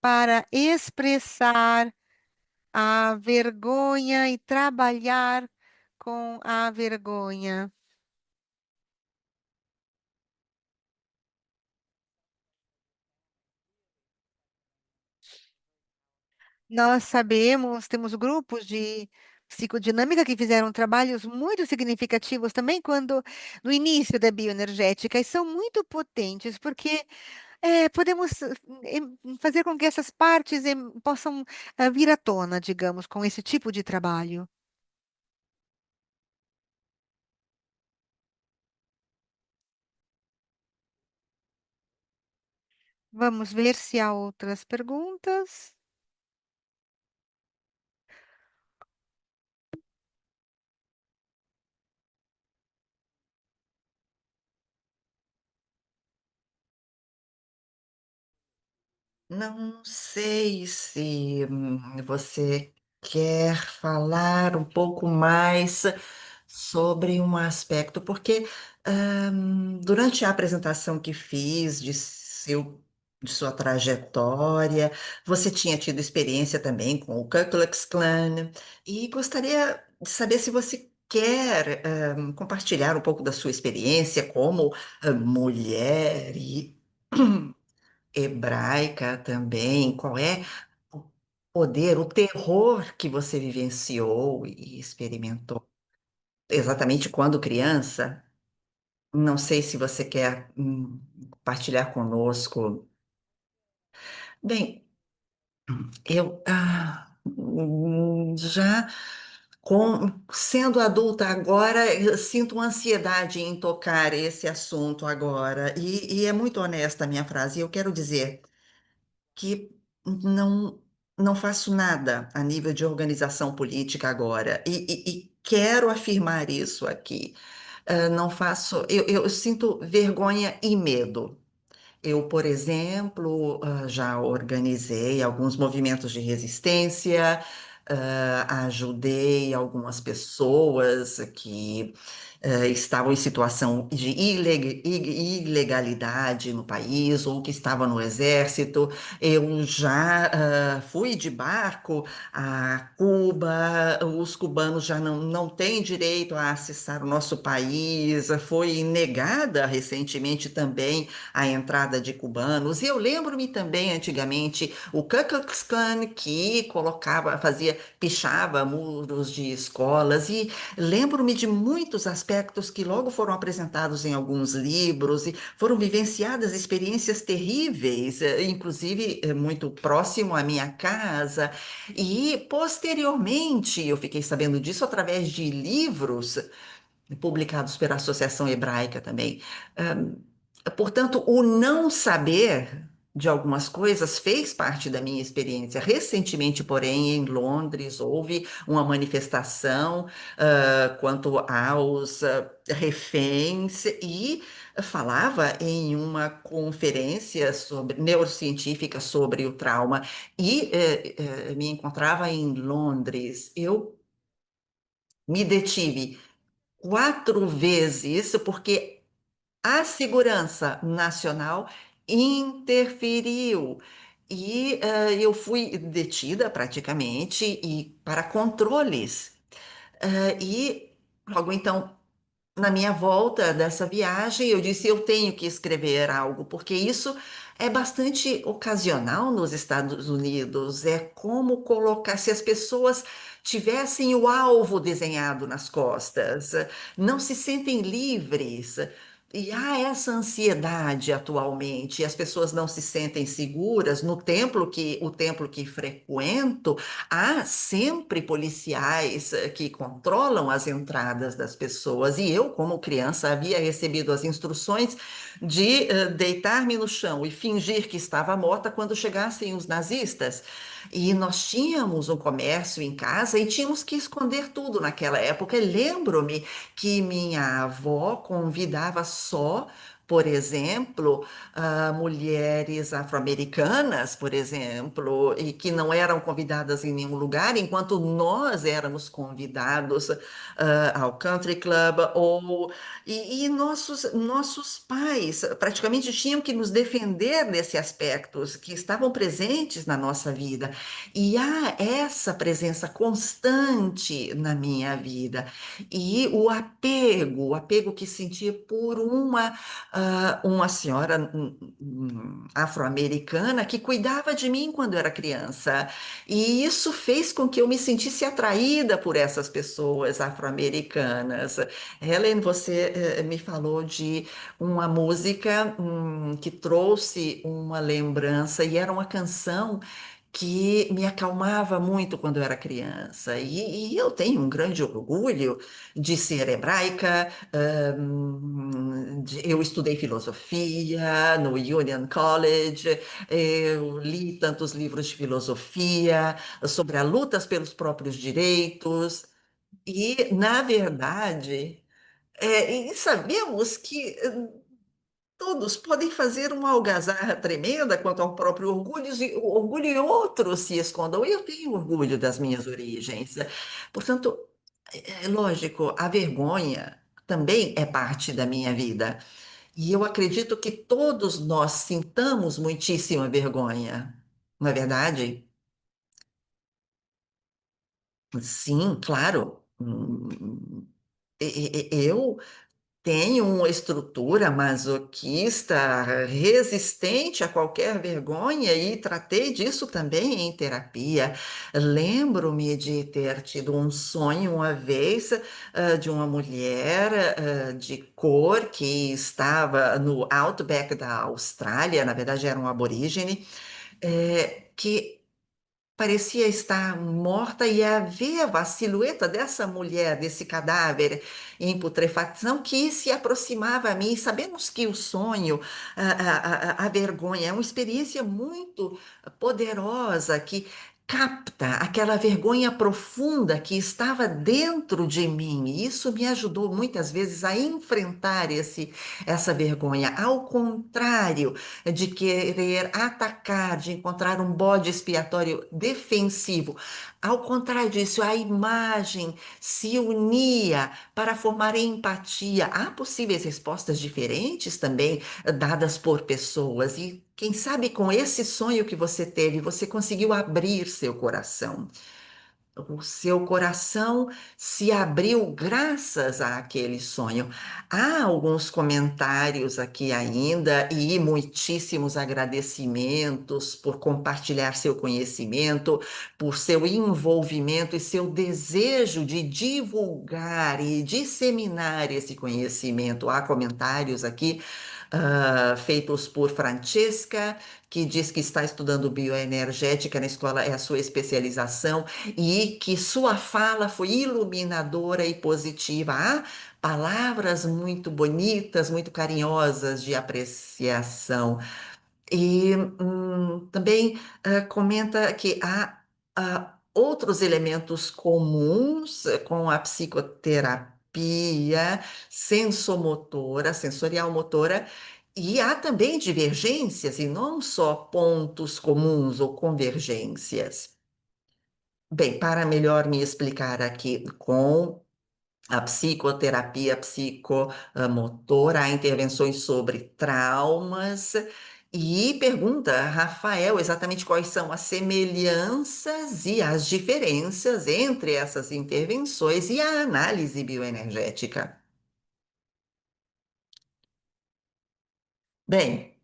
para expressar a vergonha e trabalhar com a vergonha. Nós sabemos, temos grupos de psicodinâmica que fizeram trabalhos muito significativos também quando no início da bioenergética e são muito potentes porque podemos fazer com que essas partes possam vir à tona, digamos, com esse tipo de trabalho. Vamos ver se há outras perguntas. Não sei se você quer falar um pouco mais sobre um aspecto, porque durante a apresentação que fiz de sua trajetória, você tinha tido experiência também com o Ku Klux Klan, e gostaria de saber se você quer compartilhar um pouco da sua experiência como mulher e hebraica também. Qual é o poder, o terror que você vivenciou e experimentou exatamente quando criança? Não sei se você quer partilhar conosco. Bem, eu já sendo adulta agora, eu sinto uma ansiedade em tocar esse assunto agora. E é muito honesta a minha frase. Eu quero dizer que não, não faço nada a nível de organização política agora, e quero afirmar isso aqui. Não faço, eu sinto vergonha e medo. Eu, por exemplo, já organizei alguns movimentos de resistência, ajudei algumas pessoas que estavam em situação de ilegalidade no país ou que estavam no exército. Eu já fui de barco a Cuba, os cubanos já não têm direito a acessar o nosso país, foi negada recentemente também a entrada de cubanos. E eu lembro-me também, antigamente, o Ku Klux Klan que pichava muros de escolas, e lembro-me de muitos aspectos que logo foram apresentados em alguns livros e foram vivenciadas experiências terríveis, inclusive muito próximo à minha casa. E posteriormente eu fiquei sabendo disso através de livros publicados pela Associação Hebraica também. Ahm, Portanto, o não saber de algumas coisas fez parte da minha experiência. Recentemente, porém, em Londres, houve uma manifestação, quanto aos reféns e falava em uma conferência neurocientífica sobre o trauma e me encontrava em Londres. Eu me detive 4 vezes, porque a segurança nacional interferiu. E eu fui detida praticamente e para controles. E logo então na minha volta dessa viagem, eu disse: eu tenho que escrever algo, porque isso é bastante ocasional nos Estados Unidos. É como colocar, se as pessoas tivessem o alvo desenhado nas costas, não se sentem livres. E há essa ansiedade atualmente, e as pessoas não se sentem seguras no o templo que frequento. Há sempre policiais que controlam as entradas das pessoas, e eu, como criança, havia recebido as instruções de deitar-me no chão e fingir que estava morta quando chegassem os nazistas. E nós tínhamos um comércio em casa e tínhamos que esconder tudo naquela época. E lembro-me que minha avó convidava só, por exemplo, mulheres afro-americanas, por exemplo, e que não eram convidadas em nenhum lugar, enquanto nós éramos convidados ao country club, e nossos pais praticamente tinham que nos defender desse aspectos que estavam presentes na nossa vida. E há essa presença constante na minha vida. E o apego que sentia por uma senhora afro-americana que cuidava de mim quando eu era criança. E isso fez com que eu me sentisse atraída por essas pessoas afro-americanas. Helen, você me falou de uma música que trouxe uma lembrança, e era uma canção que me acalmava muito quando eu era criança. E eu tenho um grande orgulho de ser hebraica. Eu estudei filosofia no Union College, eu li tantos livros de filosofia sobre as lutas pelos próprios direitos. E, na verdade, e sabemos que todos podem fazer uma algazarra tremenda quanto ao próprio orgulho, e o orgulho e outros se escondam. Eu tenho orgulho das minhas origens. Portanto, é lógico, a vergonha também é parte da minha vida. E eu acredito que todos nós sintamos muitíssima vergonha. Não é verdade? Sim, claro. Eu tenho uma estrutura masoquista resistente a qualquer vergonha e tratei disso também em terapia. Lembro-me de ter tido um sonho uma vez, de uma mulher, de cor que estava no outback da Austrália, na verdade era um aborígene, que parecia estar morta, e havia a silhueta dessa mulher, desse cadáver em putrefação, que se aproximava a mim. Sabemos que o sonho, a vergonha, é uma experiência muito poderosa, que capta aquela vergonha profunda que estava dentro de mim. E isso me ajudou muitas vezes a enfrentar essa vergonha. Ao contrário de querer atacar, de encontrar um bode expiatório defensivo, ao contrário disso, a imagem se unia para formar empatia. Há possíveis respostas diferentes também dadas por pessoas, e quem sabe com esse sonho que você teve, você conseguiu abrir seu coração. O seu coração se abriu graças àquele sonho. Há alguns comentários aqui ainda e muitíssimos agradecimentos por compartilhar seu conhecimento, por seu envolvimento e seu desejo de divulgar e disseminar esse conhecimento. Há comentários aqui feitos por Francesca, que diz que está estudando bioenergética na escola, é a sua especialização, e que sua fala foi iluminadora e positiva. Há palavras muito bonitas, muito carinhosas de apreciação. E também comenta que há outros elementos comuns com a psicoterapia sensomotora, sensorial motora, e há também divergências e não só pontos comuns ou convergências. Bem, para melhor me explicar aqui com a psicoterapia psicomotora, há intervenções sobre traumas. E pergunta, Rafael, exatamente quais são as semelhanças e as diferenças entre essas intervenções e a análise bioenergética. Bem,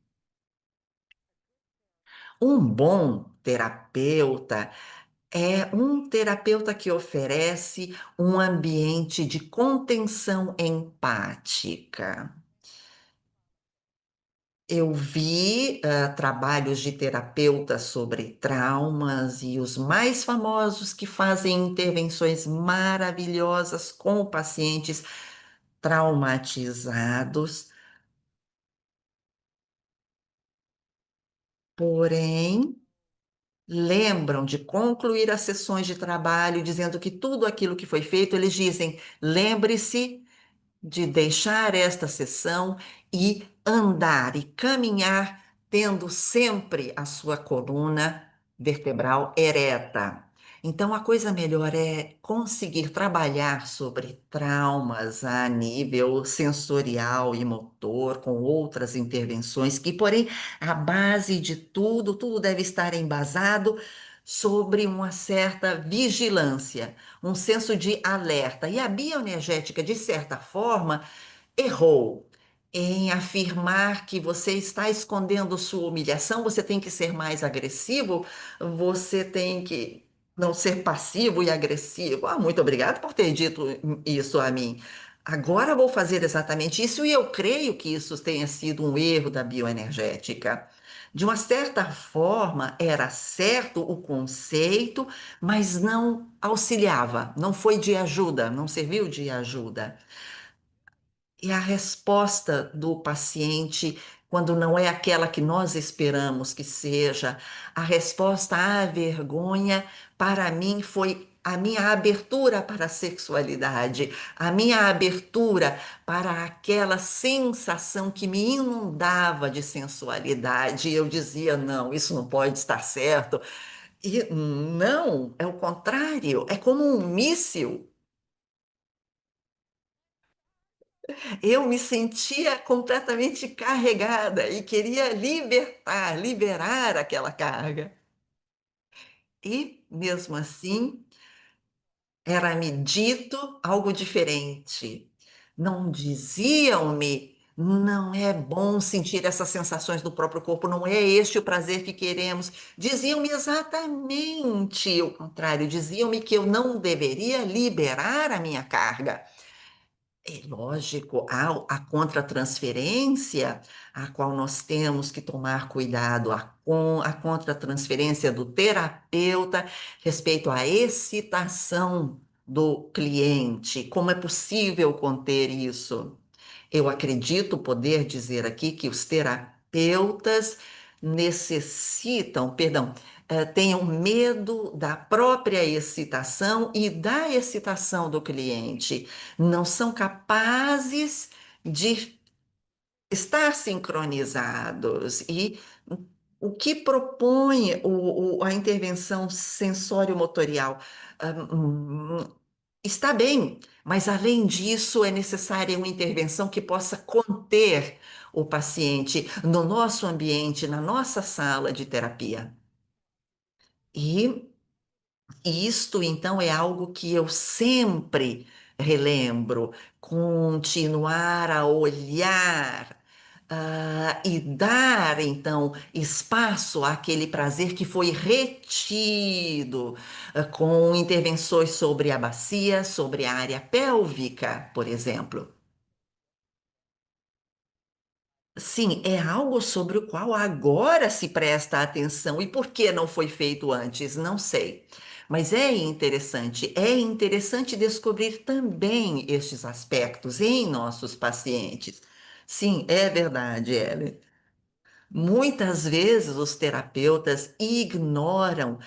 um bom terapeuta é um terapeuta que oferece um ambiente de contenção empática. Eu vi trabalhos de terapeutas sobre traumas e os mais famosos que fazem intervenções maravilhosas com pacientes traumatizados, porém lembram de concluir as sessões de trabalho dizendo que tudo aquilo que foi feito, eles dizem, lembre-se de deixar esta sessão e andar e caminhar, tendo sempre a sua coluna vertebral ereta. Então, a coisa melhor é conseguir trabalhar sobre traumas a nível sensorial e motor, com outras intervenções, que, porém, a base de tudo, tudo deve estar embasado sobre uma certa vigilância, um senso de alerta. E a bioenergética, de certa forma, errou em afirmar que você está escondendo sua humilhação, você tem que ser mais agressivo, você tem que não ser passivo e agressivo. Ah, muito obrigado por ter dito isso a mim. Agora vou fazer exatamente isso, e eu creio que isso tenha sido um erro da bioenergética. De uma certa forma, era certo o conceito, mas não auxiliava, não foi de ajuda, não serviu de ajuda. E a resposta do paciente, quando não é aquela que nós esperamos que seja, a resposta à vergonha, para mim, foi a minha abertura para a sexualidade, a minha abertura para aquela sensação que me inundava de sensualidade. E eu dizia: não, isso não pode estar certo. E não, é o contrário, é como um míssil. Eu me sentia completamente carregada e queria liberar aquela carga. E, mesmo assim, era-me dito algo diferente. Não diziam-me, não é bom sentir essas sensações do próprio corpo, não é este o prazer que queremos. Diziam-me exatamente o contrário, diziam-me que eu não deveria liberar a minha carga. É lógico, há a contratransferência, a qual nós temos que tomar cuidado, a contratransferência do terapeuta respeito à excitação do cliente. Como é possível conter isso? Eu acredito poder dizer aqui que os terapeutas necessitam, perdão, tenham medo da própria excitação e da excitação do cliente. Não são capazes de estar sincronizados. E o que propõe a intervenção sensório-motorial? Ah, Está bem, mas além disso, é necessária uma intervenção que possa conter o paciente no nosso ambiente, na nossa sala de terapia. E isto, então, é algo que eu sempre relembro: continuar a olhar, e dar, então, espaço àquele prazer que foi retido, com intervenções sobre a bacia, sobre a área pélvica, por exemplo. Sim, é algo sobre o qual agora se presta atenção. E por que não foi feito antes? Não sei. Mas é interessante descobrir também estes aspectos em nossos pacientes. Sim, é verdade, Ellen. Muitas vezes os terapeutas ignoram,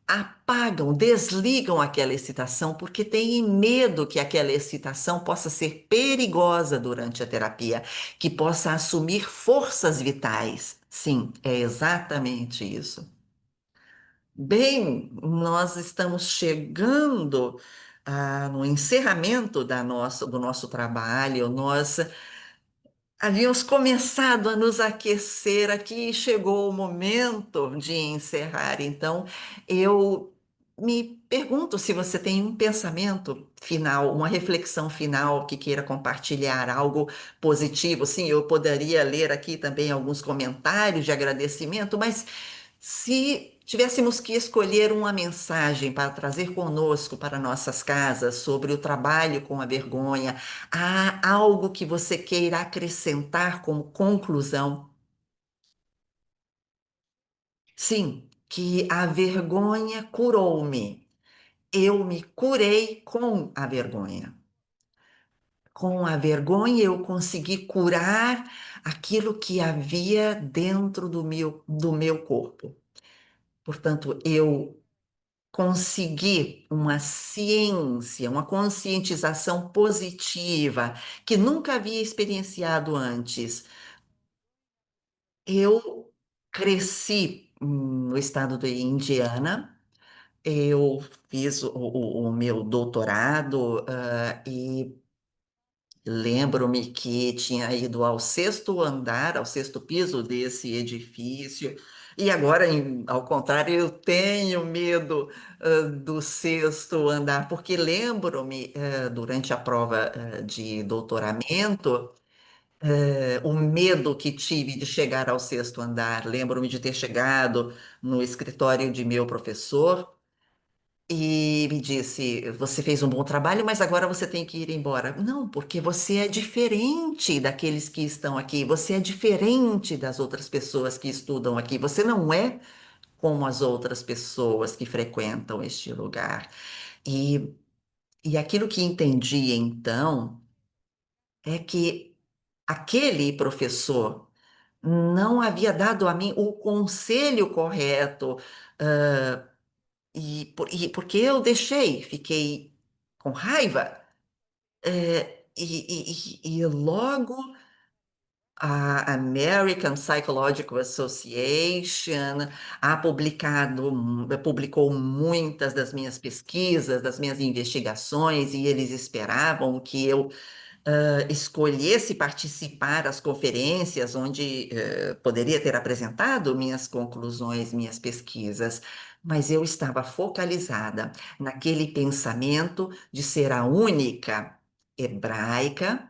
apagam, desligam aquela excitação porque têm medo que aquela excitação possa ser perigosa durante a terapia, que possa assumir forças vitais. Sim, é exatamente isso. Bem, nós estamos chegando no encerramento do nosso trabalho. Nós havíamos começado a nos aquecer aqui e chegou o momento de encerrar. Então, eu me pergunto se você tem um pensamento final, uma reflexão final que queira compartilhar, algo positivo. Sim, eu poderia ler aqui também alguns comentários de agradecimento, mas se tivéssemos que escolher uma mensagem para trazer conosco para nossas casas sobre o trabalho com a vergonha, há algo que você queira acrescentar como conclusão? Sim, que a vergonha curou-me. Eu me curei com a vergonha. Com a vergonha, eu consegui curar aquilo que havia dentro do meu corpo. Portanto, eu consegui uma ciência, uma conscientização positiva que nunca havia experienciado antes. Eu cresci no estado de Indiana. Eu fiz o meu doutorado, e lembro-me que tinha ido ao sexto andar, ao sexto piso desse edifício. E agora, ao contrário, eu tenho medo, do sexto andar, porque lembro-me, durante a prova, de doutoramento, o medo que tive de chegar ao sexto andar. Lembro-me de ter chegado no escritório de meu professor e me disse: Você fez um bom trabalho, mas agora você tem que ir embora. Não, porque você é diferente daqueles que estão aqui, você é diferente das outras pessoas que estudam aqui, você não é como as outras pessoas que frequentam este lugar. E, e aquilo que entendi então é que aquele professor não havia dado a mim o conselho correto, e porque eu deixei, fiquei com raiva, e logo a American Psychological Association publicou muitas das minhas pesquisas, das minhas investigações, e eles esperavam que eu escolhesse participar das conferências onde poderia ter apresentado minhas conclusões, minhas pesquisas, mas eu estava focalizada naquele pensamento de ser a única hebraica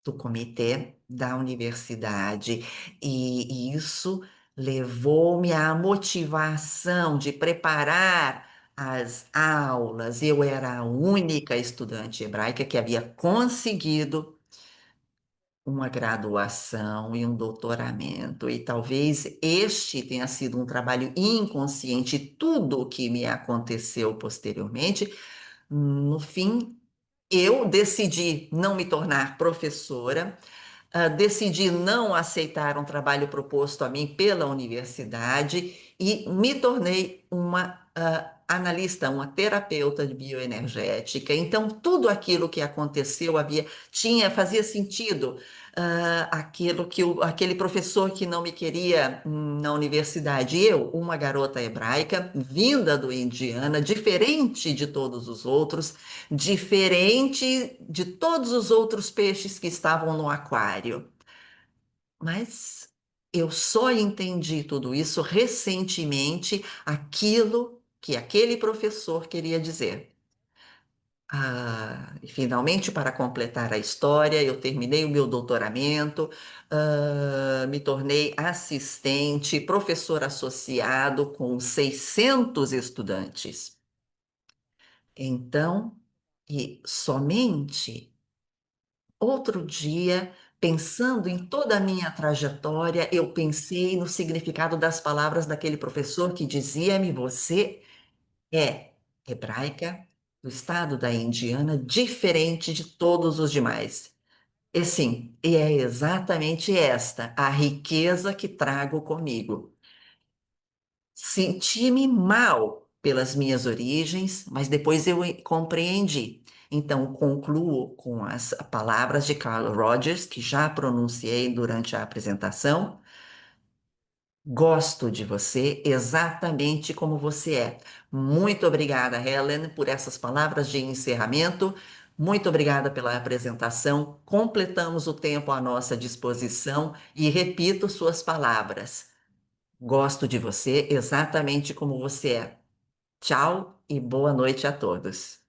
do comitê da universidade, e isso levou-me à motivação de preparar as aulas. Eu era a única estudante hebraica que havia conseguido uma graduação e um doutoramento, e talvez este tenha sido um trabalho inconsciente. Tudo o que me aconteceu posteriormente, no fim, eu decidi não me tornar professora. Decidi não aceitar um trabalho proposto a mim pela universidade e me tornei uma analista, uma terapeuta de bioenergética. Então, tudo aquilo que aconteceu fazia sentido. Aquilo que aquele professor que não me queria na universidade, eu, uma garota hebraica, vinda do Indiana, diferente de todos os outros, diferente de todos os outros peixes que estavam no aquário. Mas eu só entendi tudo isso recentemente, aquilo que aquele professor queria dizer. E finalmente, para completar a história, eu terminei o meu doutoramento, me tornei assistente, professor associado com 600 estudantes. Então, e somente outro dia, pensando em toda a minha trajetória, eu pensei no significado das palavras daquele professor que dizia-me: você é hebraica do estado da Indiana, diferente de todos os demais. E sim, e é exatamente esta a riqueza que trago comigo. Senti-me mal pelas minhas origens, mas depois eu compreendi. Então, concluo com as palavras de Carl Rogers, que já pronunciei durante a apresentação. Gosto de você exatamente como você é. Muito obrigada, Helen, por essas palavras de encerramento. Muito obrigada pela apresentação. Completamos o tempo à nossa disposição e repito suas palavras. Gosto de você exatamente como você é. Tchau e boa noite a todos.